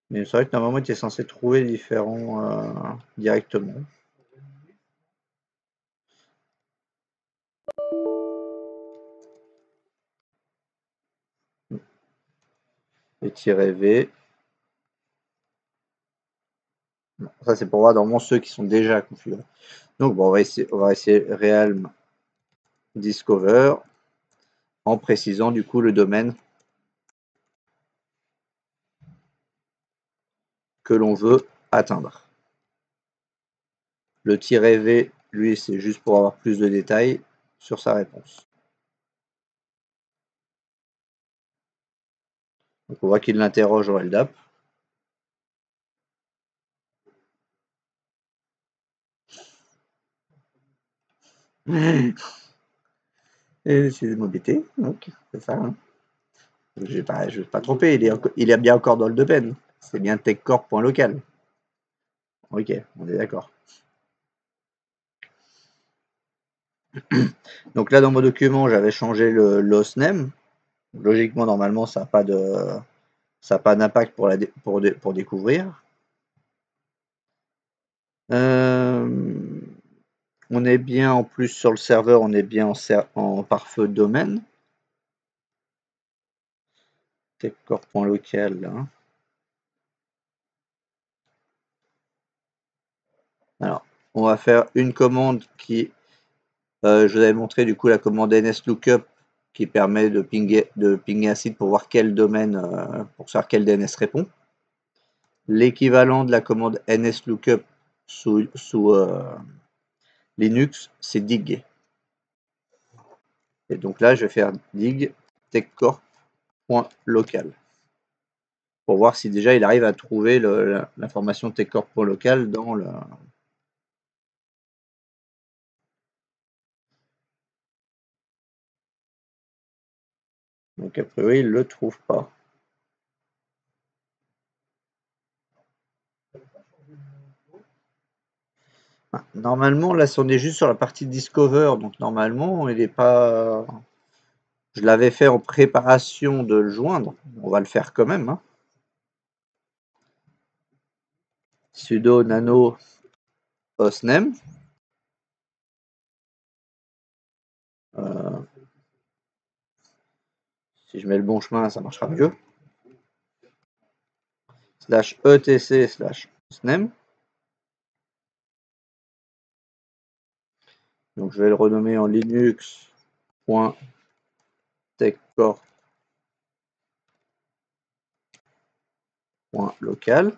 Mais il me semblait que normalement, il était censé trouver différents directement. Et -v. Ça, c'est pour voir normalement ceux qui sont déjà configurés. Donc, bon, on va essayer Realm Discover en précisant du coup le domaine que l'on veut atteindre. Le "-v", lui, c'est juste pour avoir plus de détails sur sa réponse. Donc, on voit qu'il l'interroge au LDAP. Et c'est m'embêter, donc c'est ça. Hein. Je ne vais pas tromper, il est bien encore dans le domaine. C'est bien techcorp.local. Ok, on est d'accord. Donc là, dans mon document, j'avais changé le hostname. Logiquement, normalement, ça n'a pas d'impact pour découvrir. On est bien en plus sur le serveur, on est bien en pare-feu domaine. Techcorp.local. Hein. Alors, on va faire une commande qui, je vous avais montré du coup la commande nslookup qui permet de pinguer un site pour voir quel domaine, pour savoir quel DNS répond. L'équivalent de la commande nslookup sous Linux, c'est dig. Et donc là, je vais faire dig techcorp.local pour voir si déjà il arrive à trouver l'information techcorp.local dans le. Donc a priori, il ne le trouve pas. Normalement, là, on est juste sur la partie Discover, donc normalement, il n'est pas. Je l'avais fait en préparation de le joindre. On va le faire quand même. Hein. Sudo nano hostname. Si je mets le bon chemin, ça marchera mieux. /etc/hostname. Donc je vais le renommer en linux.techcorp.local.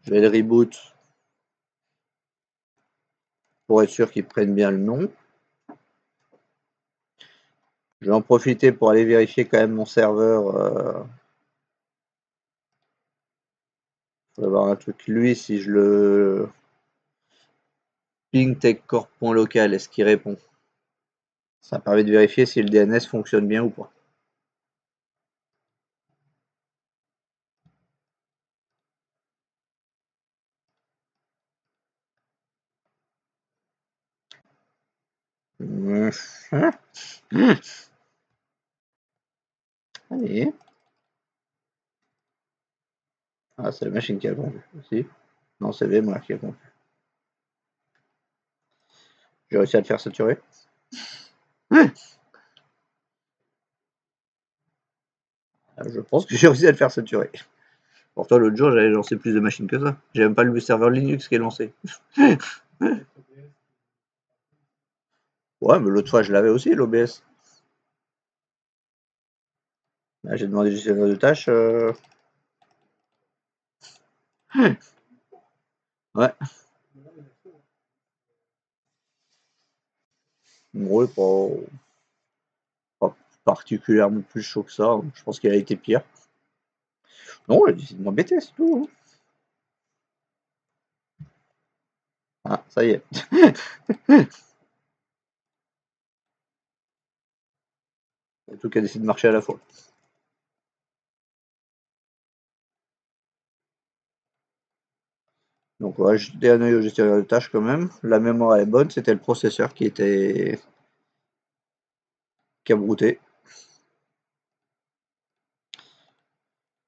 Je vais le reboot pour être sûr qu'il prenne bien le nom. Je vais en profiter pour aller vérifier quand même mon serveur. Il faut avoir un truc, lui, si je le ping techcorp.local, est-ce qu'il répond? Ça permet de vérifier si le DNS fonctionne bien ou pas. Allez. Ah, c'est la machine qui a répondu. Si. Non, c'est VMware qui a répondu. J'ai réussi à le faire saturer. Je pense que j'ai réussi à le faire saturer. Pourtant, l'autre jour, j'avais lancé plus de machines que ça. J'ai même pas le serveur Linux qui est lancé. Ouais, mais l'autre fois, je l'avais aussi, l'OBS. Là, j'ai demandé gestionnaire de tâches. Ouais. Ouais, pas particulièrement plus chaud que ça. Je pense qu'il a été pire. Non, il a décidé de m'embêter, c'est tout. Ah, ça y est. Tout qui a décidé de marcher à la fois. Donc, on va jeter un œil au gestionnaire de tâches quand même. La mémoire est bonne, c'était le processeur qui a brouté.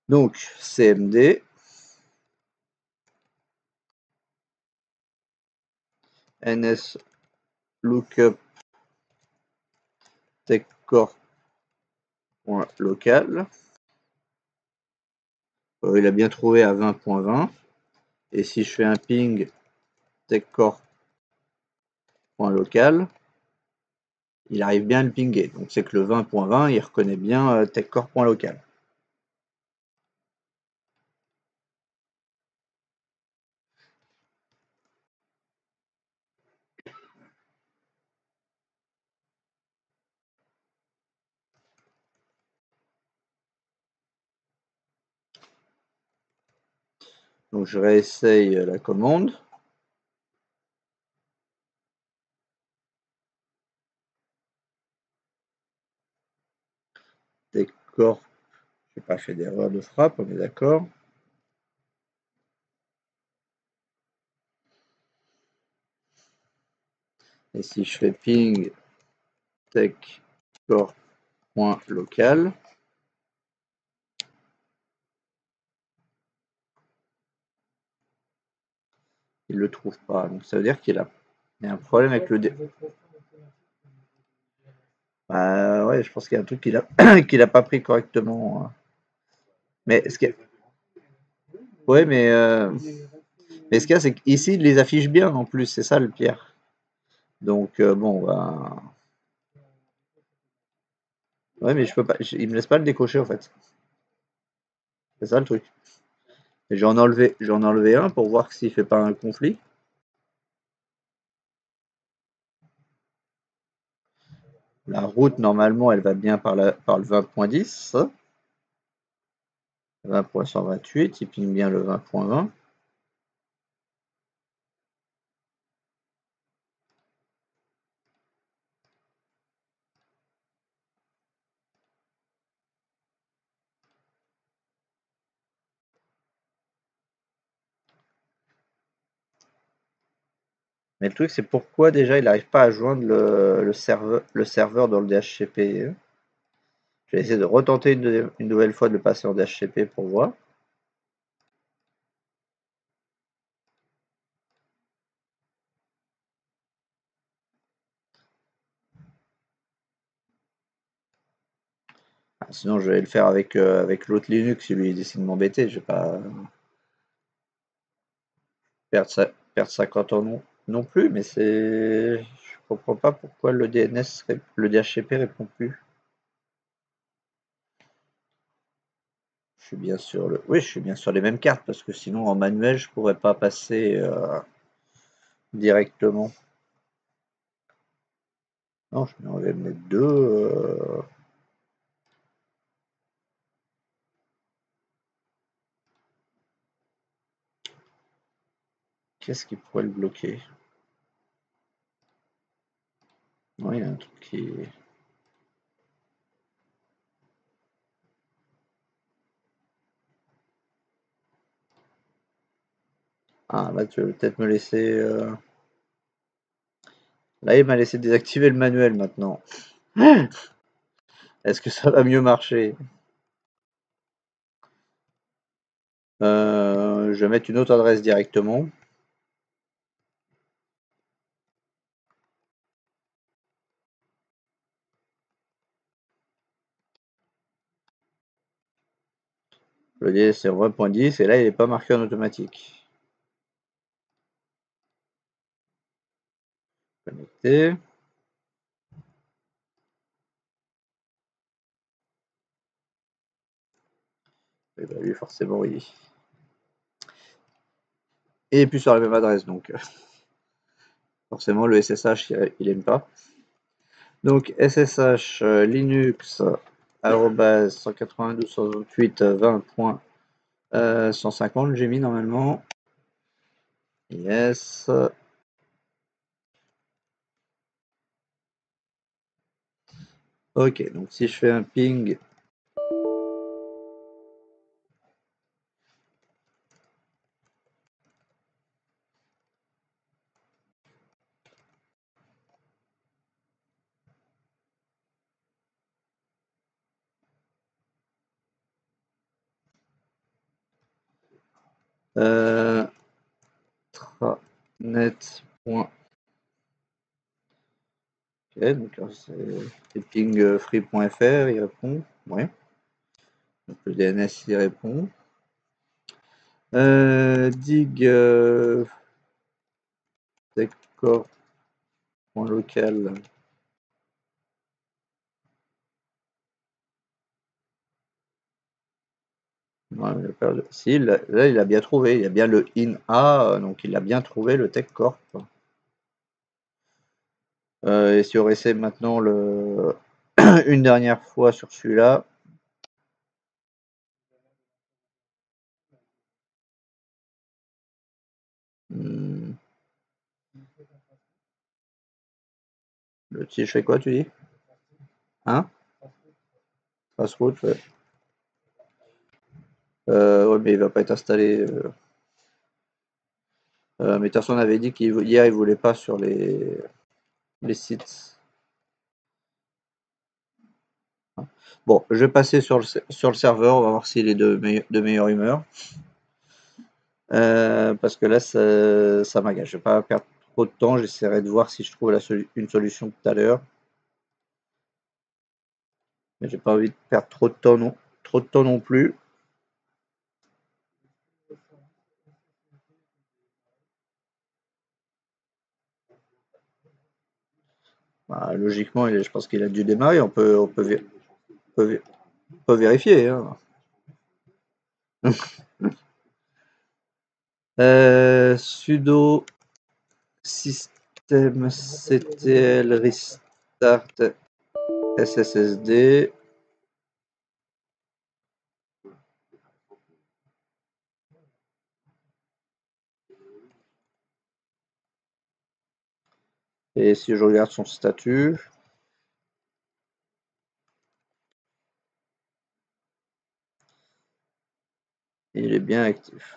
Donc, CMD. NS lookup techcorp local. Il a bien trouvé à 20.20. Et si je fais un ping techcore.local, il arrive bien à le pinguer. Donc c'est que le 20.20, il reconnaît bien techcore.local. Donc je réessaye la commande. Techcore, je n'ai pas fait d'erreur de frappe, on est d'accord. Et si je fais ping techcore.local, il ne le trouve pas. Donc ça veut dire qu'il y a un problème avec le Bah ouais, je pense qu'il y a un truc qu'il a qu'il a pas pris correctement. Mais ce qu'il y a... Ouais, mais ce qu'il y a, c'est qu'ici, il les affiche bien en plus, c'est ça le pire. Donc bon, bah... Ouais, mais je peux pas, il me laisse pas le décocher en fait. C'est ça le truc. J'en ai enlevé un pour voir s'il fait pas un conflit. La route, normalement, elle va bien par le 20.10. 20.128, il ping bien le 20.20. Mais le truc, c'est pourquoi déjà il n'arrive pas à joindre le serveur dans le DHCP. Je vais essayer de retenter une nouvelle fois de le passer en DHCP pour voir. Ah, sinon, je vais le faire avec l'autre Linux si lui il décide de m'embêter. Je vais pas perdre 50 ans non plus, mais c'est. Je comprends pas pourquoi le le DHCP répond plus. Je suis bien sur oui, je suis bien sur les mêmes cartes parce que sinon en manuel je pourrais pas passer directement. Non, je vais mettre deux. Qu'est-ce qui pourrait le bloquer? Non, il y a un truc qui. Ah, là, tu vas peut-être me laisser. Là, il m'a laissé désactiver le manuel maintenant. Est-ce que ça va mieux marcher? Je vais mettre une autre adresse directement. Le délai c'est 20.10 et là il n'est pas marqué en automatique. Connecté. Et bah lui forcément oui. Et plus sur la même adresse donc forcément le SSH il aime pas. Donc SSH Linux 192.168.20.150 j'ai mis normalement. Yes. Ok, donc si je fais un ping. Tranet. Ok, donc c'est pingfree.fr, il répond. Oui. Donc le DNS y répond. Dig techcorp.local. Si, là, il a bien trouvé. Il y a bien le INA, donc il a bien trouvé le TechCorp. Et si on réessaie maintenant une dernière fois sur celui-là. Le petit, je fais quoi, tu dis? Hein? Fastfood, ouais. Ouais, mais il va pas être installé. Mais de toute façon, on avait dit qu'hier, il voulait pas sur les sites. Bon, je vais passer sur le serveur, on va voir s'il est de meilleure humeur. Parce que là, ça m'agace. Je vais pas perdre trop de temps, j'essaierai de voir si je trouve une solution tout à l'heure. Mais j'ai pas envie de perdre trop de temps non plus. Bah, logiquement, je pense qu'il a dû démarrer. On peut vérifier. Hein. Sudo systemctl restart SSSD. Et si je regarde son statut, il est bien actif.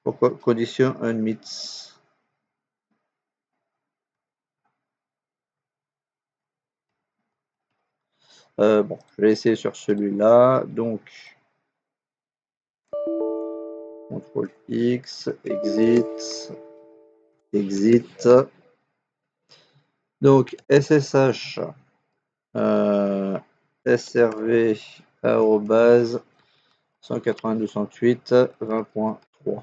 Pourquoi condition unmeets? Bon, je vais essayer sur celui-là. Donc, CTRL X, exit. Donc, SSH, SRV, arrobase, 192.168, 20.3.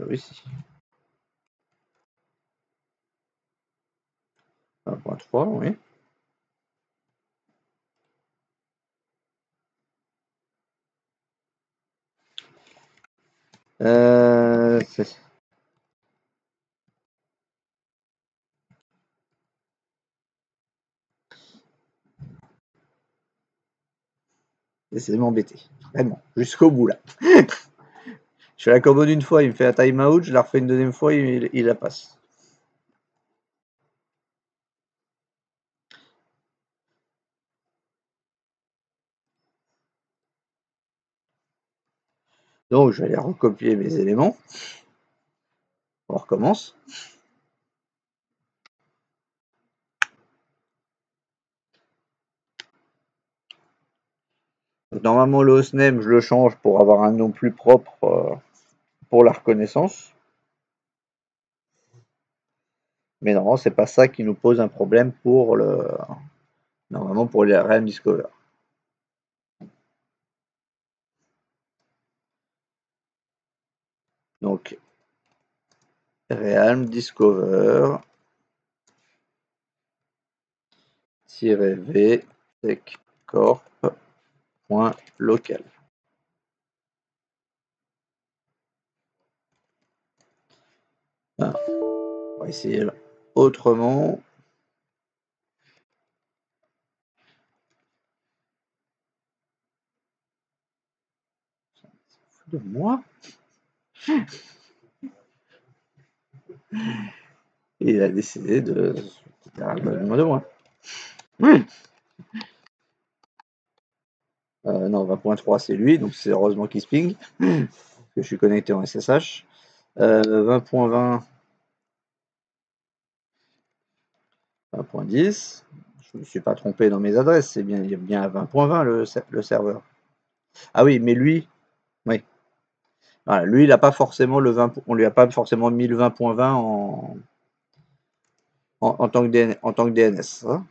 Oui, si. 1.3, oui. Essayez de m'embêter. Vraiment, jusqu'au bout là. Je fais la commande une fois, il me fait un timeout, je la refais une deuxième fois, il la passe. Donc, je vais aller recopier mes éléments. On recommence. Donc, normalement, le hostname, je le change pour avoir un nom plus propre pour la reconnaissance. Mais non, c'est pas ça qui nous pose un problème pour normalement pour les Realm Discover. Donc, Realm Discover -v techcorp.local. On va essayer autrement. De moi. Et il a décidé de de moi. Oui. Non, 20.3 c'est lui, donc c'est heureusement qu'il se ping, que je suis connecté en SSH. 20.20, 20.10, Je me suis pas trompé dans mes adresses, c'est bien, il est bien à 20.20 le serveur. Ah oui, mais lui, oui. Voilà, lui, il a pas forcément le 20, on lui a pas forcément mis le 20.20 en tant que DNS. Hein.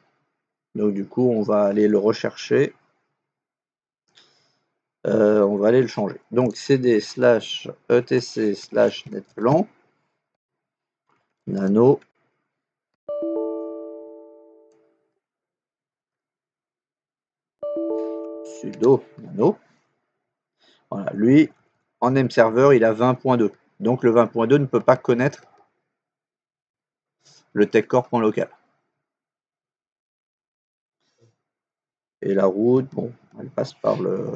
Donc du coup, on va aller le rechercher. On va aller le changer. Donc cd/etc/netplan nano sudo nano. Voilà, lui, en name server, il a 20.2. Donc le 20.2 ne peut pas connaître le techcore.local. Et la route, bon, elle passe par le.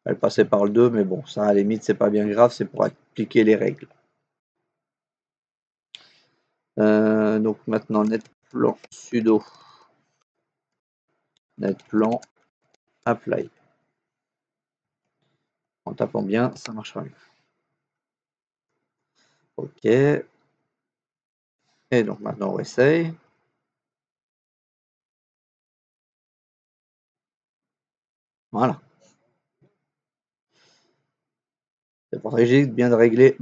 Elle passait par le 2, mais bon, ça à la limite, c'est pas bien grave, c'est pour appliquer les règles. Donc maintenant, netplan sudo netplan apply. En tapant bien, ça marchera mieux. Ok. Et donc maintenant, on essaye. Voilà. C'est pour ça que j'ai dit bien régler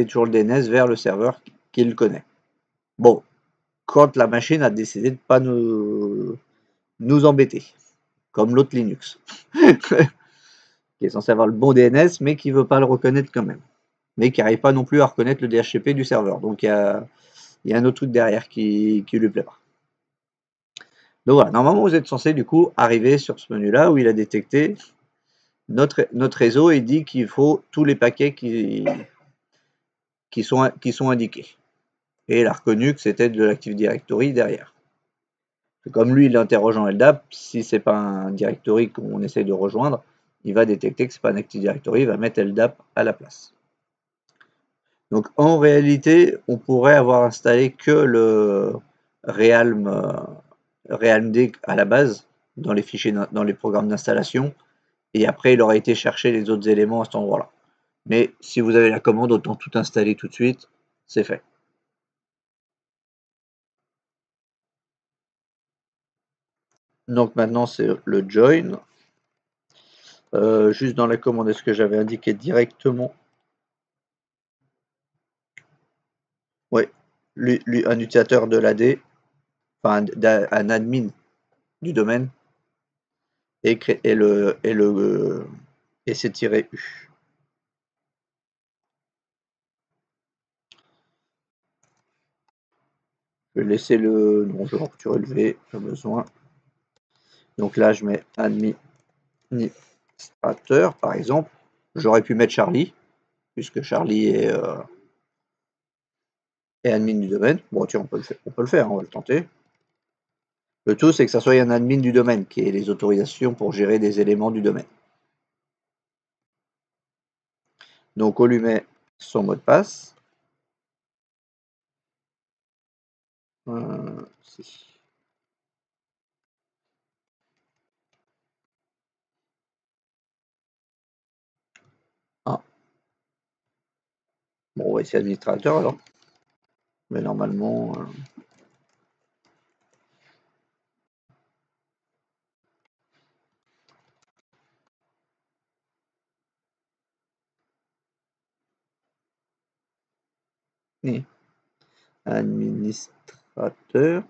toujours le DNS vers le serveur qui le connaît. Bon, quand la machine a décidé de ne pas nous embêter, comme l'autre Linux, qui est censé avoir le bon DNS, mais qui ne veut pas le reconnaître quand même, mais qui n'arrive pas non plus à reconnaître le DHCP du serveur. Donc il y a un autre truc derrière qui lui plaît pas. Donc voilà, normalement vous êtes censé du coup arriver sur ce menu-là où il a détecté notre réseau et dit qu'il faut tous les paquets qui sont indiqués. Et il a reconnu que c'était de l'Active Directory derrière. Comme lui, il interroge en LDAP, si c'est pas un directory qu'on essaye de rejoindre, il va détecter que c'est pas un Active Directory, il va mettre LDAP à la place. Donc en réalité, on pourrait avoir installé que le Realm, Realmd à la base dans les fichiers, dans les programmes d'installation, et après il aurait été chercher les autres éléments à cet endroit-là. Mais si vous avez la commande, autant tout installer tout de suite, c'est fait. Donc maintenant c'est le join. Juste dans la commande, est-ce que j'avais indiqué directement? Oui, un utilisateur de l'AD, enfin un admin du domaine, et c'est tiré U. Je vais laisser le nom de rupture élevé, pas besoin. Donc là, je mets administrateur, par exemple. J'aurais pu mettre Charlie, puisque Charlie est admin du domaine. Bon, tiens, on peut le faire, on va le tenter. Le tout, c'est que ça soit un admin du domaine qui ait les autorisations pour gérer des éléments du domaine. Donc, on lui met son mot de passe. Si. Ah. Bon, on va essayer administrateur alors. Mais normalement. Administrateur.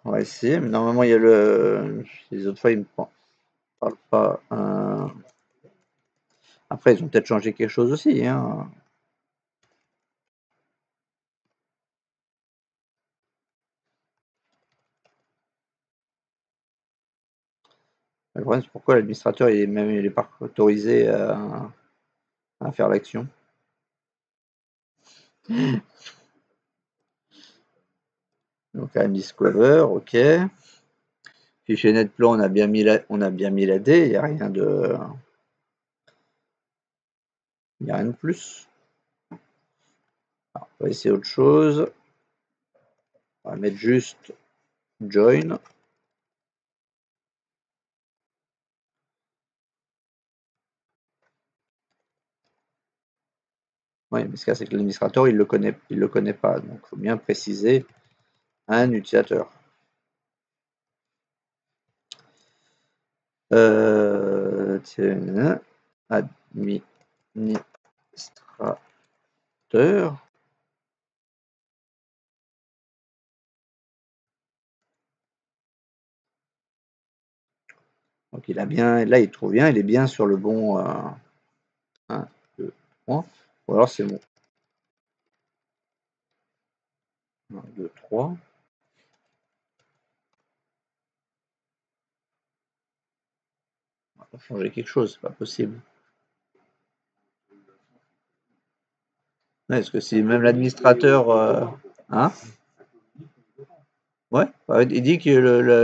On va essayer, mais normalement il y a les autres fois ils me parlent pas. Après ils ont peut-être changé quelque chose aussi. Hein. Le problème c'est pourquoi l'administrateur il est pas autorisé à faire l'action. Donc Discover, ok. Fichier netplan, on a bien mis la D, il n'y a rien de. Il n'y a rien de plus. Alors, on va essayer autre chose. On va mettre juste join. Oui, mais ce qu'il y a, c'est que l'administrateur, il le connaît pas. Donc, il faut bien préciser un utilisateur. Tiens, administrateur. Donc il a bien, là il trouve bien, il est bien sur le bon 1, 2, 3. Ou alors c'est bon. 1, 2, 3. On va changer quelque chose, c'est pas possible. Ouais, parce que si même l'administrateur. Hein? Ouais, il dit que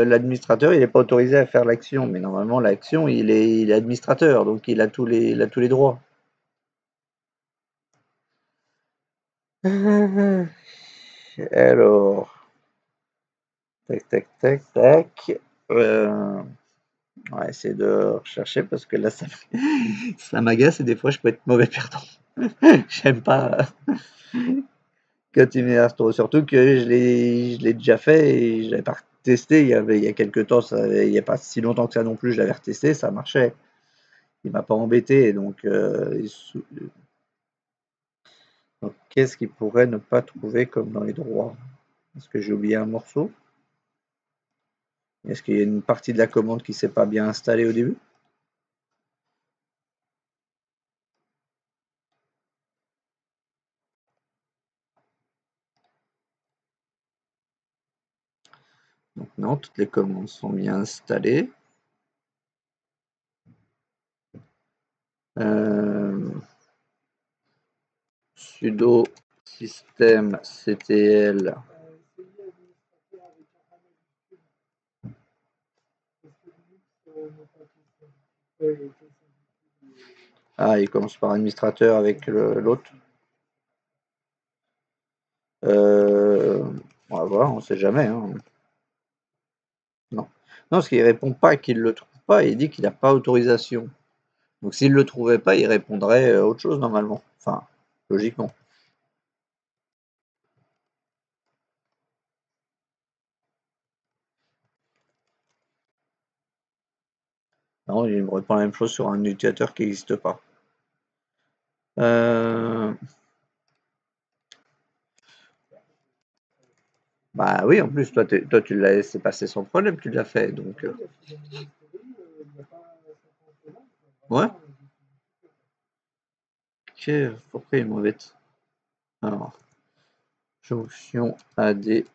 l'administrateur il n'est pas autorisé à faire l'action, mais normalement l'action il est administrateur, donc il a tous les droits. Alors, tac, tac, tac, tac. On va essayer de rechercher parce que là, ça m'agace et des fois, je peux être mauvais perdant. J'aime pas quand il m'énerve trop. Surtout que je l'ai déjà fait et je l'avais pas testé il y a quelques temps. Il n'y a pas si longtemps que ça non plus, je l'avais retesté, ça marchait. Il m'a pas embêté. Donc, qu'est-ce qu'il pourrait ne pas trouver comme dans les droits? Est-ce que j'ai oublié un morceau? Est-ce qu'il y a une partie de la commande qui s'est pas bien installée au début? Donc non, toutes les commandes sont bien installées. Sudo systemctl. Ah, il commence par administrateur avec l'autre. On va voir, on sait jamais. Hein. Non. Non, parce qu'il répond pas qu'il le trouve pas, il dit qu'il n'a pas autorisation. Donc s'il le trouvait pas, il répondrait autre chose normalement. Enfin, logiquement. Non, il me répond la même chose sur un utilisateur qui n'existe pas. Bah oui, en plus, toi, tu l'as laissé passer sans problème, tu l'as fait. Donc, ouais. Ok, pourquoi il m'embête? Alors, jonction AD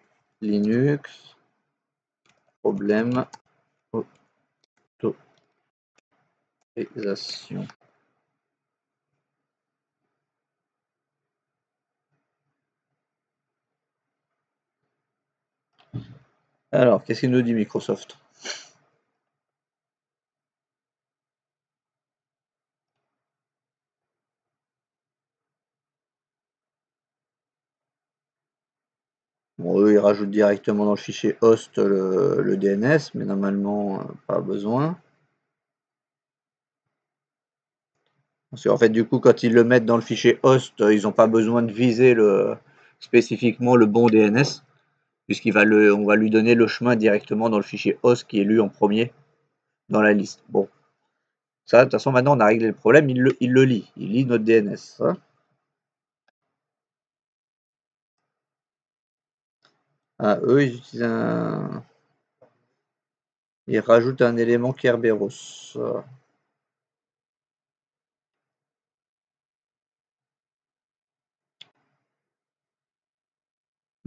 Linux, problème, autorisation. Alors, qu'est-ce qu'il nous dit Microsoft? Bon, eux, ils rajoutent directement dans le fichier host le DNS, mais normalement, pas besoin. Parce qu'en fait, du coup, quand ils le mettent dans le fichier host, ils n'ont pas besoin de viser spécifiquement le bon DNS, on va lui donner le chemin directement dans le fichier host qui est lu en premier dans la liste. Bon, ça, de toute façon, maintenant, on a réglé le problème, il le lit. Il lit notre DNS. Hein. Ah, eux, ils rajoutent un élément Kerberos.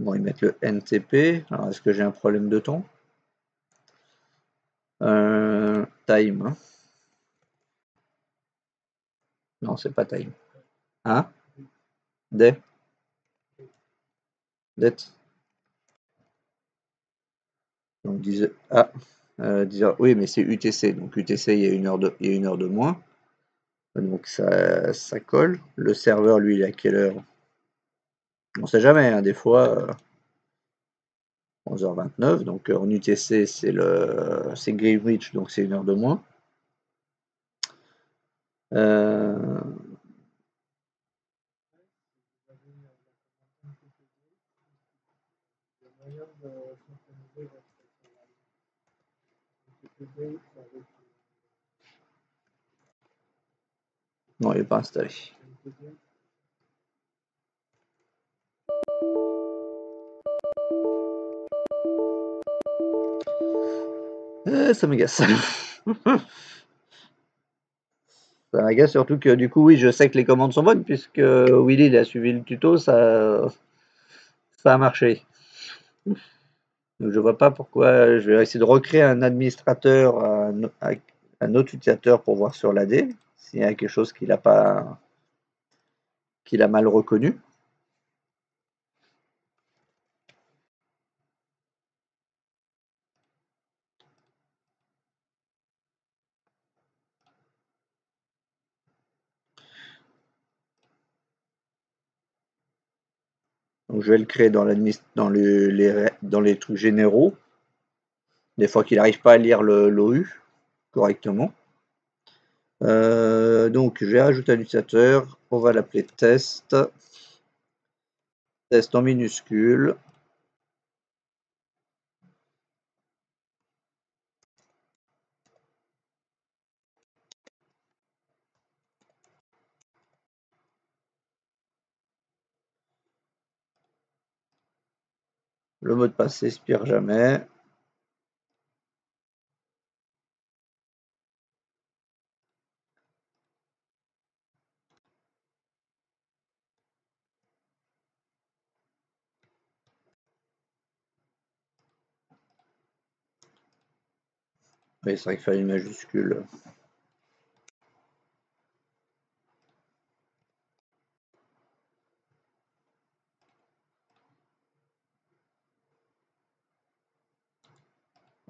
Bon, ils mettent le NTP. Alors, est-ce que j'ai un problème de ton? Time. Hein. Non, c'est pas time. Hein? Day. Det. Donc 10 ah, 10 heures. Oui, mais c'est UTC. Donc UTC, il y a il y a une heure de moins. Donc ça colle. Le serveur, lui, il est à quelle heure? On sait jamais, hein, des fois. 11h29, donc en UTC c'est Greenwich, donc c'est une heure de moins. Non, il n'est pas installé. Ça m'agace. Ça m'agace surtout que du coup, oui, je sais que les commandes sont bonnes puisque Willy il a suivi le tuto, ça a marché. Donc je vois pas pourquoi je vais essayer de recréer un administrateur, un autre utilisateur pour voir sur l'AD s'il y a quelque chose qu'il a mal reconnu. Donc je vais le créer dans les trucs généraux. Des fois qu'il n'arrive pas à lire l'OU correctement. Donc je vais rajouter un utilisateur, on va l'appeler test. Test en minuscule. Le mot de passe s'expire jamais. Oui, c'est vrai qu'il fallait une majuscule.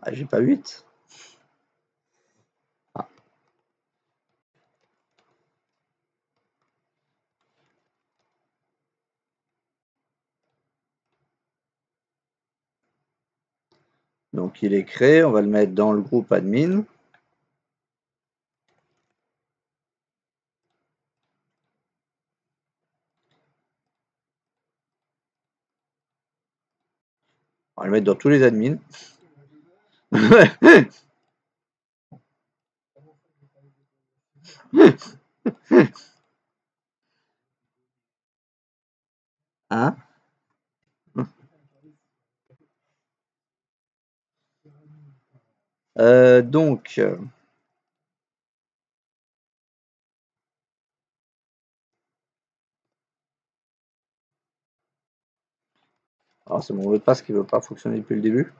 Ah, j'ai pas 8. Ah. Donc il est créé, on va le mettre dans le groupe admin. On va le mettre dans tous les admins. Hein? Donc, alors c'est mon mot de passe qui ne veut pas fonctionner depuis le début.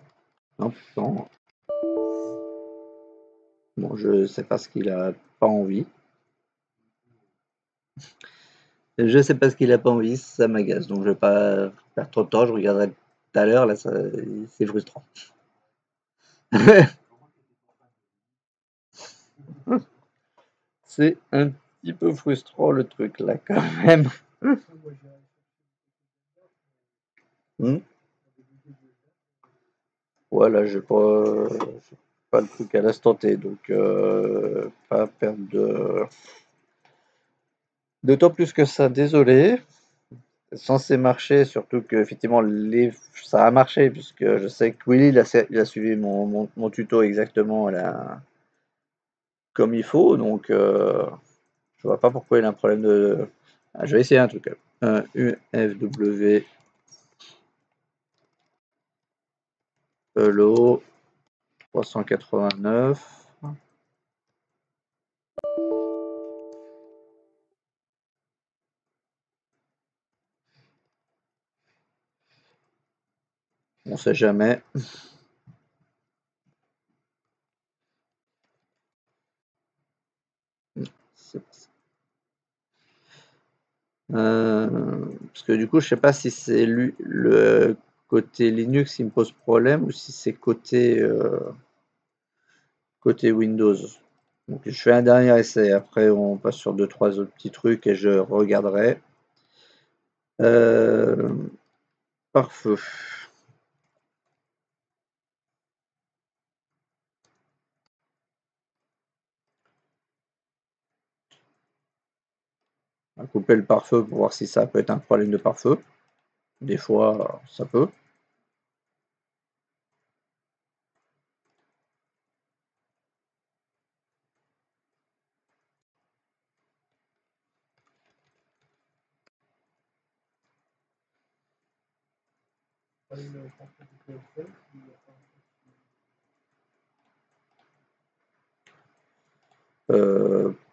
Non, pourtant. Bon, je sais pas ce qu'il a pas envie. Je sais pas ce qu'il a pas envie, ça m'agace. Donc je vais pas perdre trop de temps, je regarderai tout à l'heure, là c'est frustrant. C'est un petit peu frustrant le truc là quand même. Voilà, j'ai pas le truc à l'instant T, donc pas perdre de temps plus que ça, désolé. C'est censé marcher, surtout que effectivement ça a marché, puisque je sais que Willy il a suivi mon tuto exactement là, comme il faut, donc je vois pas pourquoi il a un problème de. Ah, je vais essayer un truc. UFW hello 389. On sait jamais. Parce que du coup, je sais pas si c'est le côté Linux qui me pose problème ou si c'est côté Windows. Donc je fais un dernier essai. Après, on passe sur 2-3 autres petits trucs et je regarderai. Pare-feu. On va couper le pare-feu pour voir si ça peut être un problème de pare-feu. Des fois, ça peut.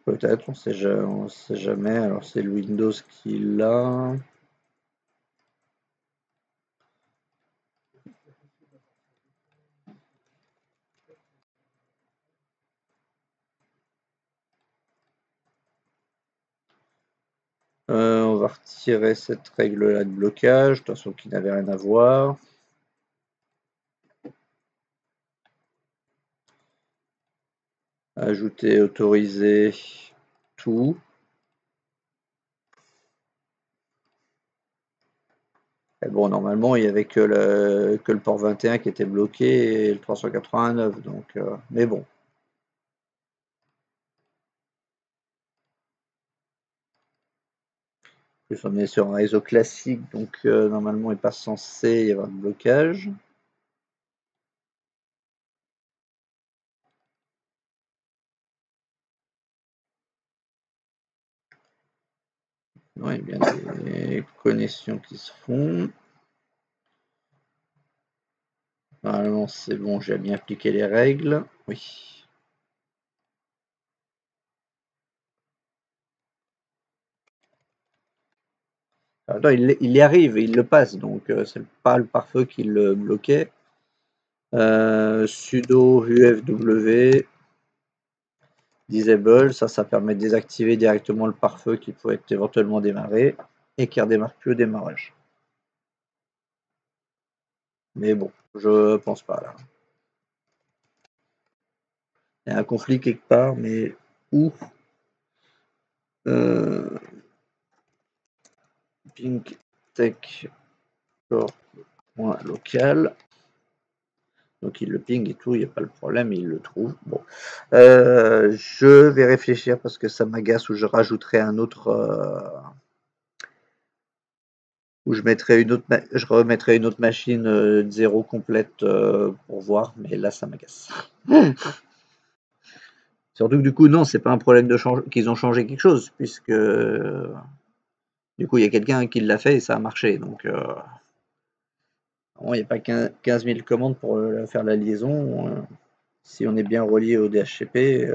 Peut-être, on sait jamais. Alors c'est le Windows qui l'a. On va retirer cette règle-là de blocage, de toute façon qui n'avait rien à voir. Ajouter, autoriser tout. Et bon, normalement, il n'y avait que le port 21 qui était bloqué et le 389, donc, mais bon. En plus, on est sur un réseau classique, donc normalement, il n'est pas censé y avoir de blocage. Non, il y a bien des connexions qui se font. Normalement, c'est bon, j'ai bien appliqué les règles. Oui. Non, il y arrive et il le passe, donc c'est pas le pare-feu qui le bloquait. Sudo UFW disable, ça permet de désactiver directement le pare-feu qui pouvait être éventuellement démarré et qui ne redémarre plus au démarrage. Mais bon, je pense pas là. Il y a un conflit quelque part, mais où Ping Tech local. Donc il le ping et tout, il n'y a pas le problème, il le trouve. Bon, je vais réfléchir parce que ça m'agace où je rajouterai un autre, où je mettrai je remettrai une autre machine de 0 complète pour voir, mais là ça m'agace. Surtout que du coup non, c'est pas un problème de qu'ils ont changé quelque chose puisque du coup il y a quelqu'un qui l'a fait et ça a marché, donc il n'y a pas 15 000 commandes pour faire la liaison. Si on est bien relié au DHCP.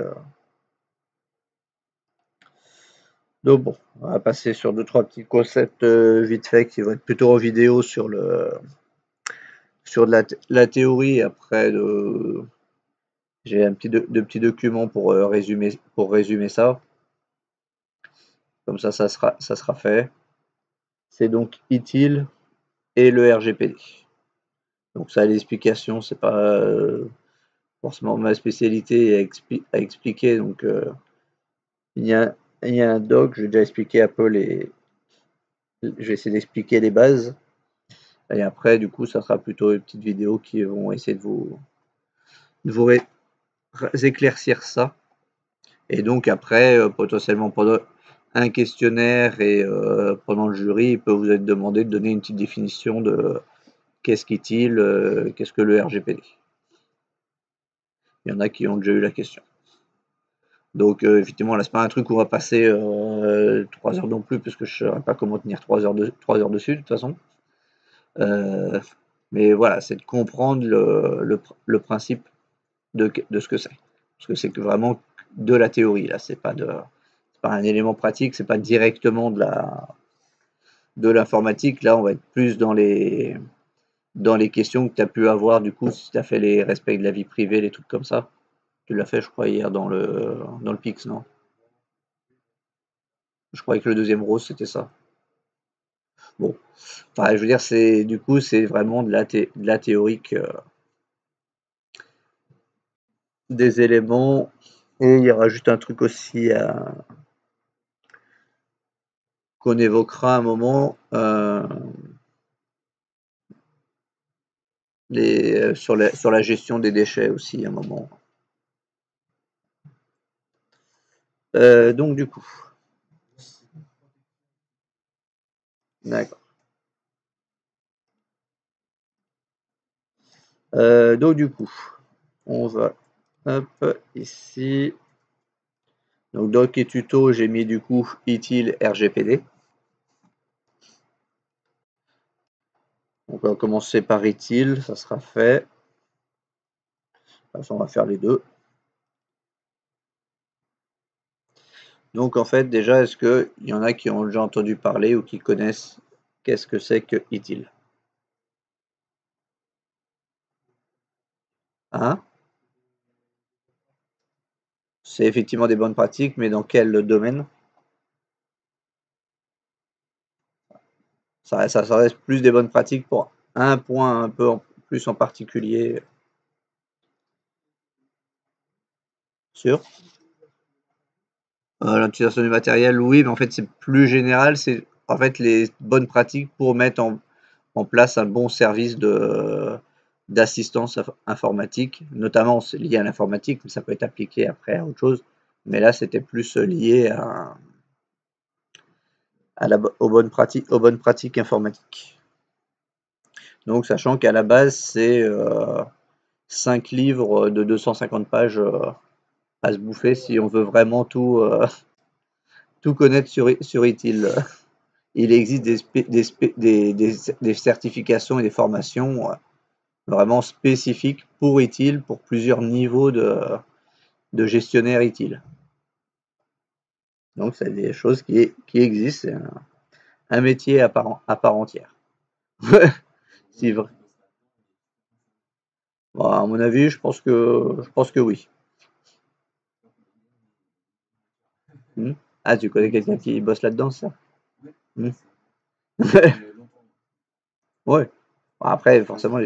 Donc bon, on va passer sur 2-3 petits concepts vite fait qui vont être plutôt en vidéo sur la théorie. Après, j'ai un petit de petits documents pour résumer ça. Comme ça sera fait. C'est donc ITIL et le RGPD. Donc ça, l'explication, c'est pas forcément ma spécialité à expliquer. Donc il y a un doc, j'ai déjà expliqué un peu je vais essayer d'expliquer les bases. Et après, du coup, ça sera plutôt une petite vidéo qui vont essayer de vous éclaircir ça. Et donc après, potentiellement pendant un questionnaire et pendant le jury, il peut vous être demandé de donner une petite définition de qu'est-ce qu'est-il, qu'est-ce que le RGPD. Il y en a qui ont déjà eu la question. Donc effectivement, là, c'est pas un truc où on va passer 3 heures non plus, parce que je ne saurais pas comment tenir 3 heures dessus, de toute façon. Mais voilà, c'est de comprendre le principe de ce que c'est. Parce que c'est que vraiment de la théorie, là, c'est pas un élément pratique, c'est pas directement de l'informatique. Là, on va être plus dans les questions que tu as pu avoir, du coup, si tu as fait les respects de la vie privée, les trucs comme ça. Tu l'as fait, je crois, hier dans le PIX, non? Je croyais que le deuxième rose, c'était ça. Bon, enfin, je veux dire, du coup, c'est vraiment de la théorique, des éléments. Et il y aura juste un truc aussi qu'on évoquera un moment, sur la gestion des déchets aussi, un moment. Donc du coup, d'accord. Donc du coup, on va hop ici. Donc doc et tuto, j'ai mis du coup ITIL RGPD. Donc on va commencer par ITIL, ça sera fait. De toute façon, on va faire les deux. Donc en fait, déjà, est-ce qu'il y en a qui ont déjà entendu parler ou qui connaissent qu'est-ce que c'est que ITIL? Hein? C'est effectivement des bonnes pratiques, mais dans quel domaine? Ça reste plus des bonnes pratiques pour un point un peu plus en particulier sur l'utilisation du matériel, oui, mais en fait c'est plus général, c'est en fait les bonnes pratiques pour mettre en place un bon service d'assistance informatique, notamment c'est lié à l'informatique, mais ça peut être appliqué après à autre chose. Mais là, c'était plus lié aux bonnes pratiques informatiques. Donc, sachant qu'à la base, c'est 5 livres de 250 pages à se bouffer si on veut vraiment tout connaître sur ITIL. Il existe des certifications et des formations vraiment spécifiques pour ITIL, pour plusieurs niveaux de gestionnaire ITIL. Donc, c'est des choses qui existent, c'est un métier à part entière. Si vrai. Bon, à mon avis, je pense que oui. Hmm. Ah, tu connais quelqu'un qui bosse là-dedans, ça? Hmm. Ouais. Bon, après, forcément,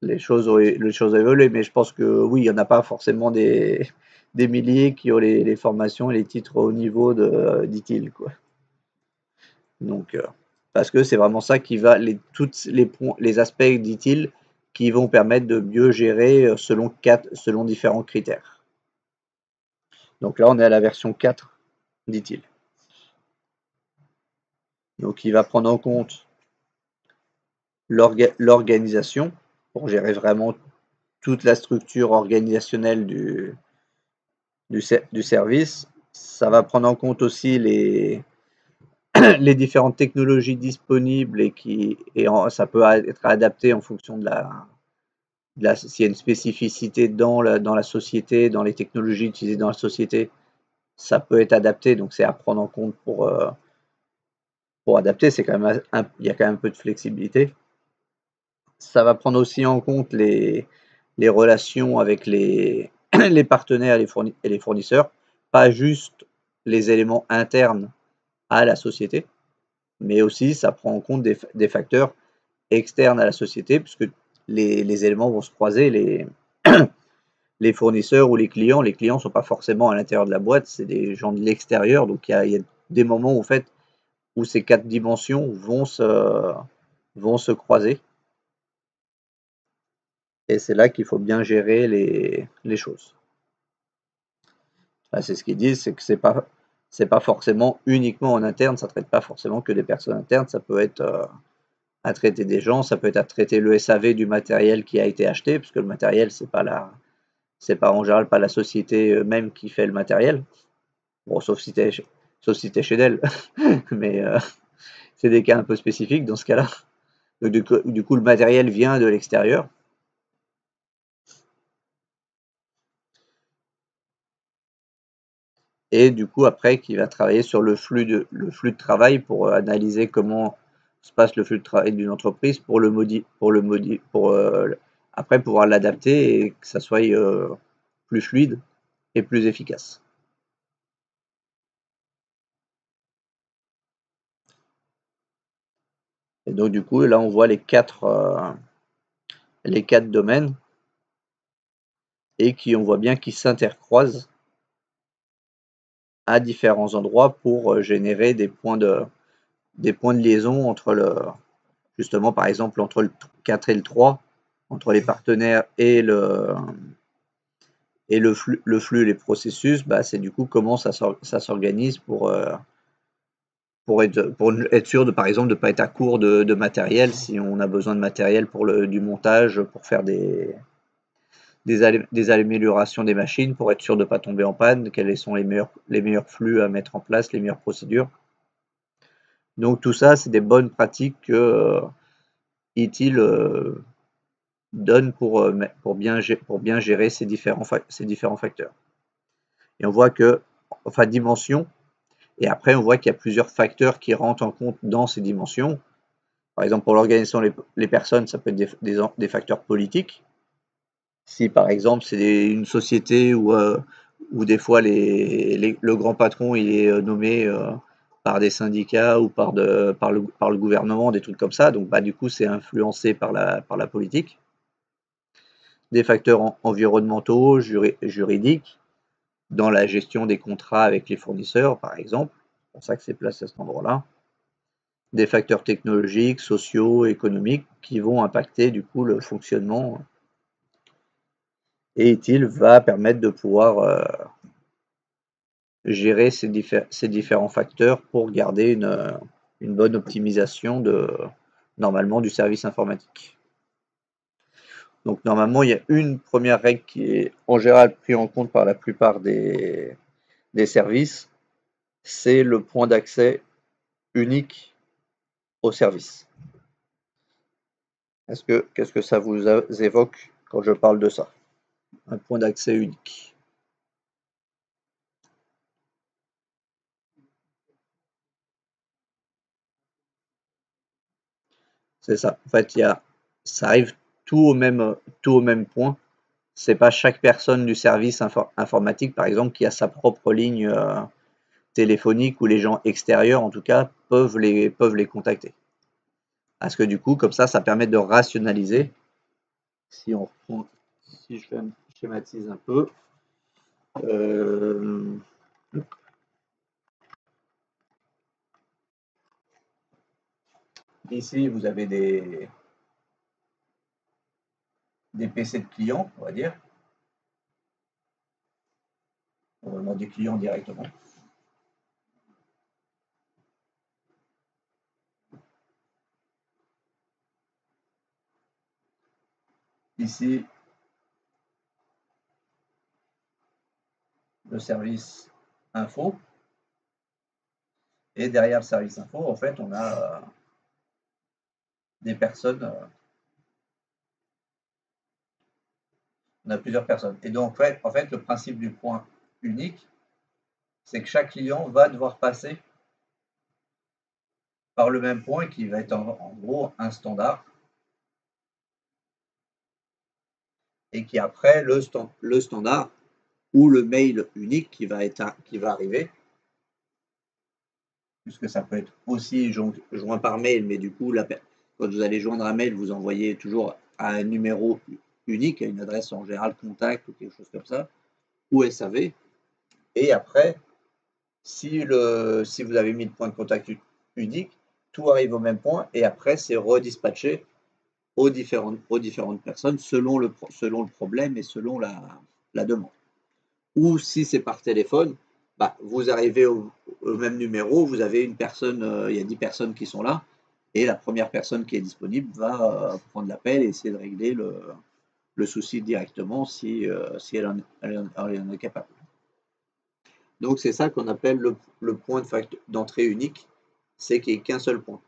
les choses ont évolué, mais je pense que oui, il n'y en a pas forcément des milliers qui ont les formations et les titres au niveau d'ITIL, quoi. Donc, parce que c'est vraiment ça qui va, toutes les aspects d'ITIL qui vont permettre de mieux gérer selon différents critères. Donc là, on est à la version 4 d'ITIL. Donc, il va prendre en compte l'organisation pour gérer vraiment toute la structure organisationnelle du service. Ça va prendre en compte aussi les différentes technologies disponibles ça peut être adapté en fonction s'il y a une spécificité dans la société, dans les technologies utilisées dans la société, ça peut être adapté. Donc c'est à prendre en compte pour adapter. C'est quand même il y a quand même un peu de flexibilité. Ça va prendre aussi en compte les relations avec les partenaires et les fournisseurs, pas juste les éléments internes à la société, mais aussi ça prend en compte des facteurs externes à la société, puisque les éléments vont se croiser, les fournisseurs ou les clients ne sont pas forcément à l'intérieur de la boîte, c'est des gens de l'extérieur, donc il y a des moments où ces 4 dimensions vont se croiser. Et c'est là qu'il faut bien gérer les choses. Là, c'est ce qu'ils disent, c'est que c'est pas forcément uniquement en interne, ça ne traite pas forcément que des personnes internes, ça peut être à traiter des gens, ça peut être à traiter le SAV du matériel qui a été acheté, puisque le matériel, c'est pas en général pas la société même qui fait le matériel. Bon, sauf si t'es chez Dell, mais c'est des cas un peu spécifiques dans ce cas-là. Donc, du coup, le matériel vient de l'extérieur. Et du coup, après, qui va travailler sur le flux de travail pour analyser comment se passe le flux de travail d'une entreprise pour après pouvoir l'adapter et que ça soit plus fluide et plus efficace. Et donc, du coup, là, on voit les quatre domaines et on voit bien qu'ils s'intercroisent à différents endroits pour générer des points de liaison justement, par exemple, entre le 4 et le 3, entre les partenaires et le flux et les processus, bah, c'est du coup comment ça s'organise pour être sûr, par exemple, de ne pas être à court de matériel si on a besoin de matériel pour du montage, pour faire des améliorations des machines, pour être sûr de ne pas tomber en panne, quels sont les meilleurs flux à mettre en place, les meilleures procédures. Donc tout ça, c'est des bonnes pratiques ITIL donne pour bien gérer ces différents facteurs. Et on voit que, enfin, dimensions, et après on voit qu'il y a plusieurs facteurs qui rentrent en compte dans ces dimensions. Par exemple, pour l'organisation des personnes, ça peut être des facteurs politiques. Si par exemple c'est une société où des fois le grand patron il est nommé par des syndicats ou par le gouvernement, des trucs comme ça, donc bah, du coup c'est influencé par la politique. Des facteurs environnementaux, juridiques, dans la gestion des contrats avec les fournisseurs par exemple, c'est pour ça que c'est placé à cet endroit-là. Des facteurs technologiques, sociaux, économiques qui vont impacter du coup le fonctionnement, et ITIL va permettre de pouvoir gérer ces différents facteurs pour garder une bonne optimisation normalement du service informatique. Donc normalement il y a une première règle qui est en général prise en compte par la plupart des services, c'est le point d'accès unique au service. Qu'est-ce que ça vous évoque quand je parle de ça? Un point d'accès unique. C'est ça. En fait, ça arrive tout au même point. C'est pas chaque personne du service informatique, par exemple, qui a sa propre ligne téléphonique, où les gens extérieurs, en tout cas, peuvent les contacter. Parce que du coup, comme ça permet de rationaliser. Si je schématise un peu, ici, vous avez des PC de clients, on va dire. On a des clients directement. Ici, le service info. Et derrière le service info, en fait, on a des personnes, on a plusieurs personnes. Et donc, en fait, le principe du point unique, c'est que chaque client va devoir passer par le même point qui va être en gros un standard, et qui après le standard ou le mail unique qui va arriver, puisque ça peut être aussi joint par mail, mais du coup, quand vous allez joindre un mail, vous envoyez toujours à un numéro unique, à une adresse en général contact ou quelque chose comme ça, ou SAV. Et après, si vous avez mis le point de contact unique, tout arrive au même point, et après c'est redispatché aux différentes personnes selon le problème et selon la demande. Ou si c'est par téléphone, bah, vous arrivez au même numéro, vous avez une personne, il y a 10 personnes qui sont là, et la première personne qui est disponible va prendre l'appel et essayer de régler le souci directement si elle en est capable. Donc c'est ça qu'on appelle le point d'entrée unique, c'est qu'il n'y ait qu'un seul point.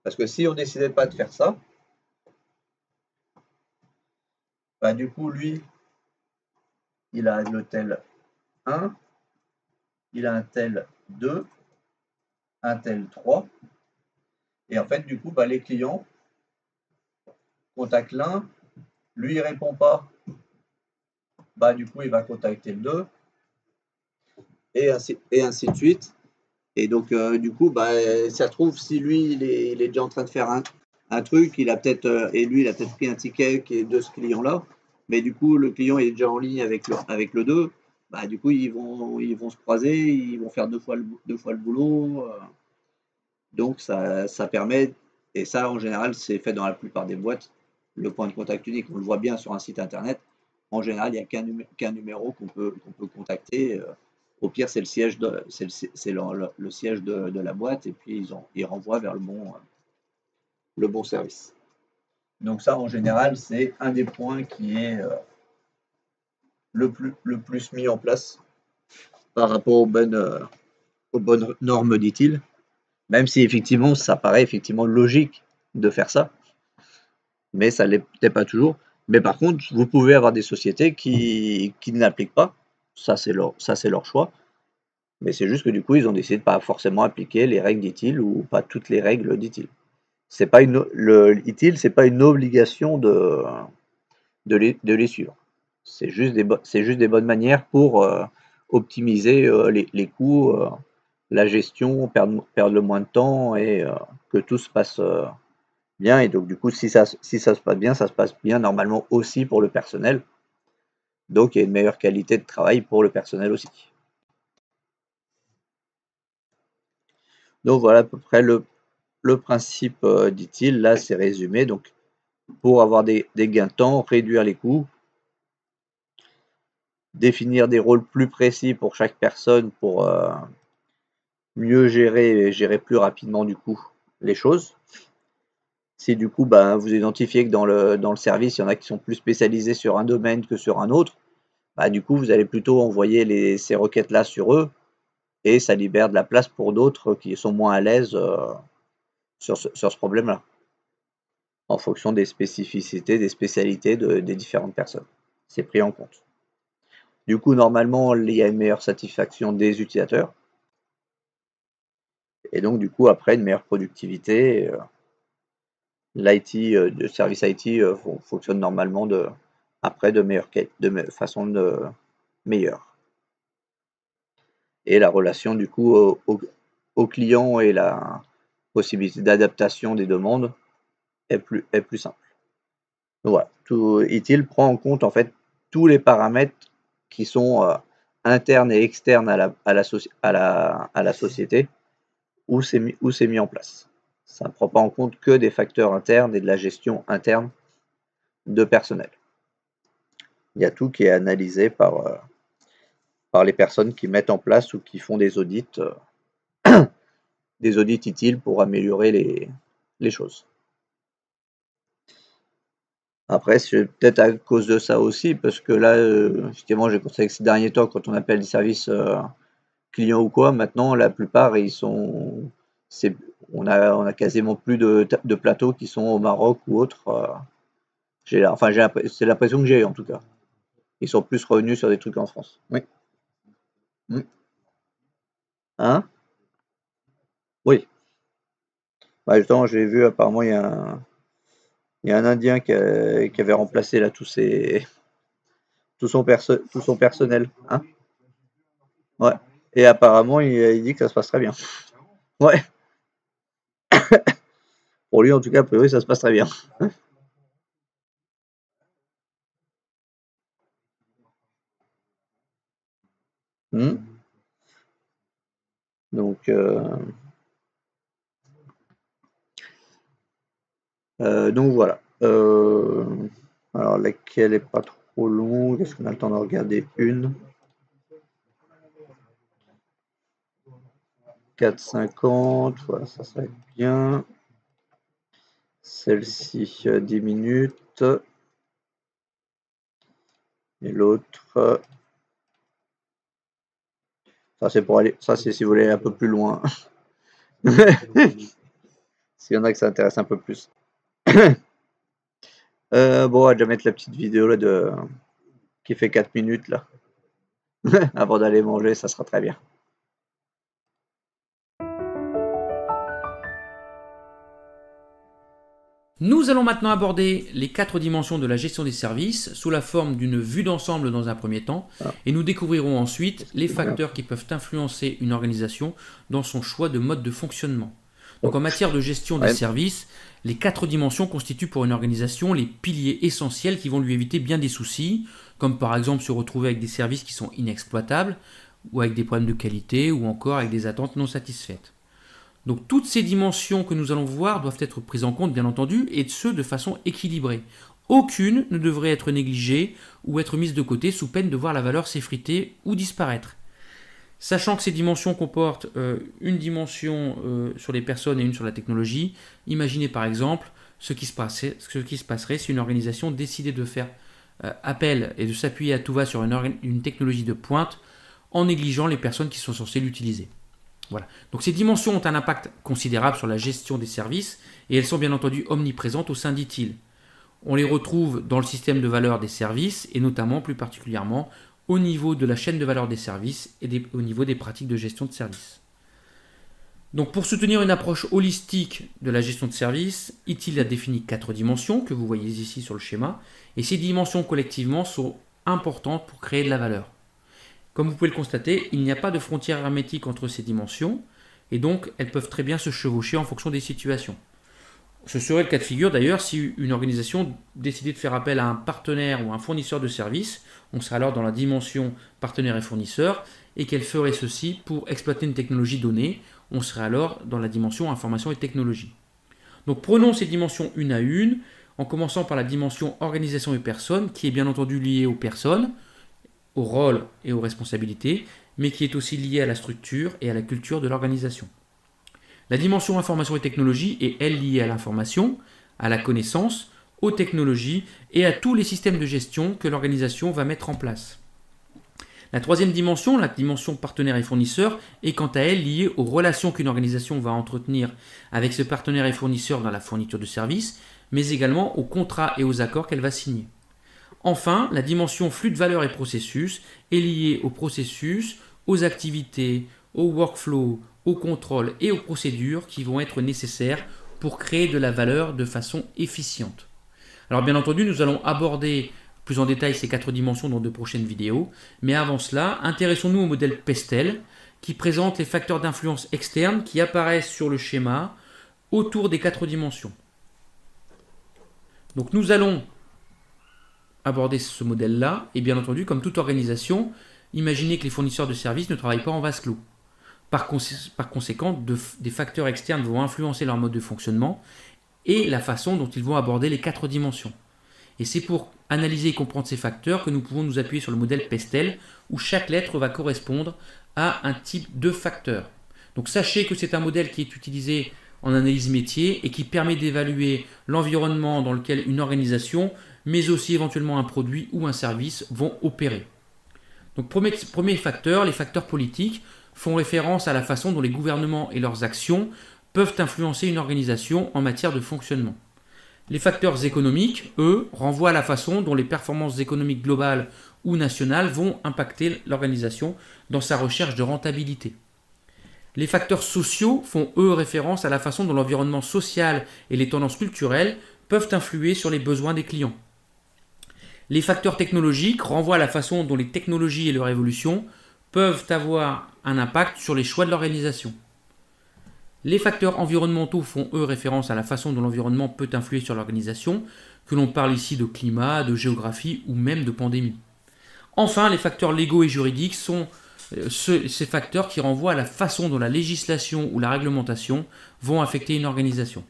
Parce que si on ne décidait pas de faire ça, bah, du coup, lui, il a le tel 1, il a un tel 2, un tel 3, et en fait, du coup, bah, les clients contactent l'un, lui, il ne répond pas, bah, du coup, il va contacter le 2, et ainsi de suite. Et donc, du coup, bah, ça se trouve, si lui, il est déjà en train de faire un truc, il a peut-être, et lui, il a peut-être pris un ticket qui est de ce client-là, mais du coup, le client est déjà en ligne avec le 2, bah, du coup, ils vont se croiser, ils vont faire deux fois le boulot. Donc, ça permet, et ça, en général, c'est fait dans la plupart des boîtes, le point de contact unique. On le voit bien sur un site internet. En général, il n'y a qu'un numéro qu'on peut contacter. Au pire, c'est le siège le siège de la boîte, et puis ils renvoient vers le bon service. Donc ça, en général, c'est un des points qui est le plus mis en place par rapport aux bonnes normes, dit-il. Même si effectivement, ça paraît effectivement logique de faire ça. mais ça l'est peut-être pas toujours. Mais par contre, vous pouvez avoir des sociétés qui ne l'appliquent pas. Ça, c'est leur choix. Mais c'est juste que du coup, ils ont décidé de pas forcément appliquer les règles d'ITIL ou pas toutes les règles d'ITIL. C'est pas l'ITIL, c'est pas une obligation de les suivre. C'est juste des bonnes manières pour optimiser les coûts, la gestion, perdre le moins de temps et que tout se passe bien. Et donc, du coup, si ça se passe bien normalement aussi pour le personnel. Donc, il y a une meilleure qualité de travail pour le personnel aussi. Donc, voilà à peu près le principe d'ITIL. Là, c'est résumé. Donc, pour avoir des gains de temps, réduire les coûts, définir des rôles plus précis pour chaque personne pour mieux gérer plus rapidement du coup les choses. Si du coup vous identifiez que dans le service, il y en a qui sont plus spécialisés sur un domaine que sur un autre, du coup vous allez plutôt envoyer ces requêtes-là sur eux et ça libère de la place pour d'autres qui sont moins à l'aise sur ce problème-là, en fonction des spécificités, des spécialités des différentes personnes. C'est pris en compte. Du coup, normalement, il y a une meilleure satisfaction des utilisateurs. Et donc, du coup, après, une meilleure productivité. L'IT, le service IT fonctionne normalement après de façon meilleure. Et la relation, du coup, au client et la possibilité d'adaptation des demandes est plus simple. Donc voilà, ITIL prend en compte en fait tous les paramètres qui sont internes et externes à la société où c'est mis en place. Ça ne prend pas en compte que des facteurs internes et de la gestion interne de personnel. Il y a tout qui est analysé par les personnes qui mettent en place ou qui font des audits utiles pour améliorer les choses. Après, c'est peut-être à cause de ça aussi, parce que là, justement, j'ai constaté que ces derniers temps, quand on appelle des services clients ou quoi, maintenant, la plupart, on a quasiment plus de plateaux qui sont au Maroc ou autre. C'est l'impression que j'ai en tout cas. Ils sont plus revenus sur des trucs en France. Oui. Hein? Oui. Justement, j'ai vu apparemment il y a un Indien qui avait remplacé là tout son personnel. Hein? Ouais. Et apparemment, il dit que ça se passe très bien. Ouais. Pour lui, en tout cas, a priori, ça se passe très bien. Donc, voilà. Alors, laquelle est pas trop longue? Est-ce qu'on a le temps de regarder une? 4,50, voilà, ça serait bien. Celle-ci, 10 minutes. Et l'autre, ça c'est si vous voulez aller un peu plus loin. S'il y en a que ça intéresse un peu plus. Bon, on va déjà mettre la petite vidéo là qui fait 4 minutes là. Avant d'aller manger, ça sera très bien. Nous allons maintenant aborder les 4 dimensions de la gestion des services sous la forme d'une vue d'ensemble dans un premier temps, et nous découvrirons ensuite les facteurs qui peuvent influencer une organisation dans son choix de mode de fonctionnement. Donc en matière de gestion des services, les 4 dimensions constituent pour une organisation les piliers essentiels qui vont lui éviter bien des soucis, comme par exemple se retrouver avec des services qui sont inexploitables, ou avec des problèmes de qualité, ou encore avec des attentes non satisfaites. Donc toutes ces dimensions que nous allons voir doivent être prises en compte, bien entendu, et ce de façon équilibrée. Aucune ne devrait être négligée ou être mise de côté sous peine de voir la valeur s'effriter ou disparaître. Sachant que ces dimensions comportent une dimension sur les personnes et une sur la technologie, imaginez par exemple ce qui se passerait si une organisation décidait de faire appel et de s'appuyer à tout va sur une technologie de pointe en négligeant les personnes qui sont censées l'utiliser. Voilà. Donc ces dimensions ont un impact considérable sur la gestion des services et elles sont bien entendu omniprésentes au sein d'ITIL. On les retrouve dans le système de valeur des services et notamment plus particulièrement au niveau de la chaîne de valeur des services et au niveau des pratiques de gestion de services. Donc pour soutenir une approche holistique de la gestion de services, ITIL a défini 4 dimensions que vous voyez ici sur le schéma, et ces dimensions collectivement sont importantes pour créer de la valeur. Comme vous pouvez le constater, il n'y a pas de frontière hermétique entre ces dimensions, et donc elles peuvent très bien se chevaucher en fonction des situations. Ce serait le cas de figure d'ailleurs si une organisation décidait de faire appel à un partenaire ou un fournisseur de services, on serait alors dans la dimension partenaire et fournisseur, et qu'elle ferait ceci pour exploiter une technologie donnée, on serait alors dans la dimension information et technologie. Donc prenons ces dimensions une à une, en commençant par la dimension organisation et personnes, qui est bien entendu liée aux personnes, au rôle et aux responsabilités, mais qui est aussi liée à la structure et à la culture de l'organisation. La dimension information et technologie est, elle, liée à l'information, à la connaissance, aux technologies et à tous les systèmes de gestion que l'organisation va mettre en place. La troisième dimension, la dimension partenaire et fournisseur, est quant à elle liée aux relations qu'une organisation va entretenir avec ce partenaire et fournisseur dans la fourniture de services, mais également aux contrats et aux accords qu'elle va signer. Enfin, la dimension flux de valeur et processus est liée aux processus, aux activités, aux workflows, aux contrôles et aux procédures qui vont être nécessaires pour créer de la valeur de façon efficiente. Alors bien entendu, nous allons aborder plus en détail ces 4 dimensions dans de prochaines vidéos, mais avant cela, intéressons-nous au modèle Pestel qui présente les facteurs d'influence externes qui apparaissent sur le schéma autour des 4 dimensions. Donc nous allons aborder ce modèle-là, et bien entendu, comme toute organisation, imaginez que les fournisseurs de services ne travaillent pas en vase clos. Par conséquent, des facteurs externes vont influencer leur mode de fonctionnement et la façon dont ils vont aborder les 4 dimensions. Et c'est pour analyser et comprendre ces facteurs que nous pouvons nous appuyer sur le modèle Pestel, où chaque lettre va correspondre à un type de facteur. Donc sachez que c'est un modèle qui est utilisé en analyse métier et qui permet d'évaluer l'environnement dans lequel une organisation, mais aussi éventuellement un produit ou un service vont opérer. Donc premier facteur, les facteurs politiques font référence à la façon dont les gouvernements et leurs actions peuvent influencer une organisation en matière de fonctionnement. Les facteurs économiques, eux, renvoient à la façon dont les performances économiques globales ou nationales vont impacter l'organisation dans sa recherche de rentabilité. Les facteurs sociaux font, eux, référence à la façon dont l'environnement social et les tendances culturelles peuvent influer sur les besoins des clients. Les facteurs technologiques renvoient à la façon dont les technologies et leur évolution peuvent avoir un impact sur les choix de l'organisation. Les facteurs environnementaux font, eux, référence à la façon dont l'environnement peut influer sur l'organisation, que l'on parle ici de climat, de géographie ou même de pandémie. Enfin, les facteurs légaux et juridiques sont ces facteurs qui renvoient à la façon dont la législation ou la réglementation vont affecter une organisation.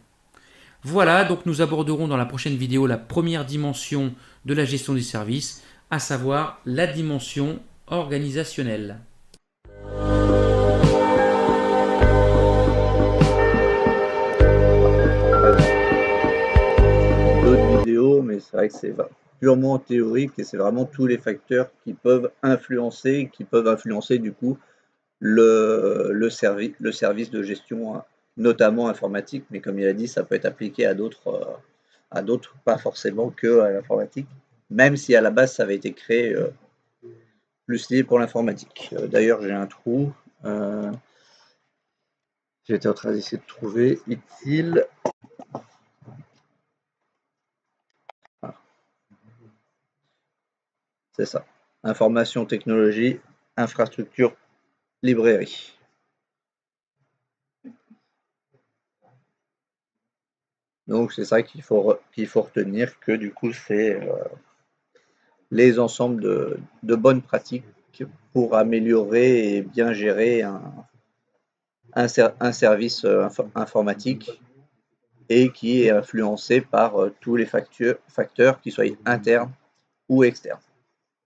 Voilà, donc nous aborderons dans la prochaine vidéo la première dimension de la gestion des services, à savoir la dimension organisationnelle. D'autres vidéos, mais c'est vrai que c'est purement théorique et c'est vraiment tous les facteurs qui peuvent influencer du coup le service de gestion, notamment informatique, mais comme il a dit, ça peut être appliqué à d'autres, pas forcément que à l'informatique, même si à la base ça avait été créé plus lié pour l'informatique. D'ailleurs, j'ai un trou. J'étais en train d'essayer de trouver ITIL. Ah. C'est ça. Information, technologie, infrastructure, librairie. Donc c'est ça qu'il faut retenir, que du coup c'est les ensembles de bonnes pratiques pour améliorer et bien gérer un service informatique et qui est influencé par tous les facteurs qui soient internes ou externes.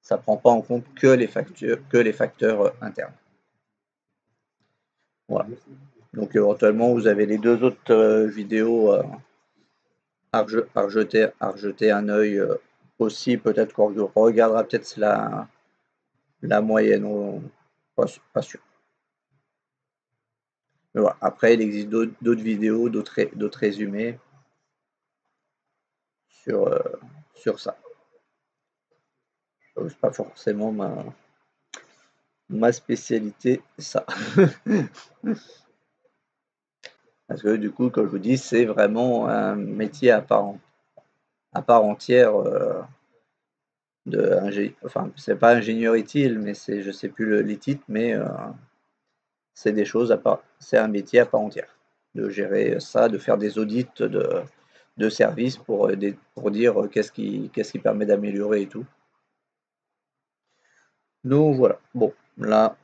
Ça ne prend pas en compte que les facteurs internes. Voilà. Donc éventuellement vous avez les 2 autres vidéos à rejeter un œil aussi. Peut-être qu'on regardera peut-être la moyenne, pas sûr. Mais voilà. Après, il existe d'autres vidéos, d'autres résumés sur ça. C'est pas forcément ma spécialité, ça. Parce que du coup, comme je vous dis, c'est vraiment un métier à part entière enfin, c'est pas ingénieur utile, mais c'est, je sais plus les titres, mais c'est des choses à part, c'est un métier à part entière. De gérer ça, de faire des audits de services pour dire qu'est-ce qui permet d'améliorer et tout. Donc voilà. Bon, là,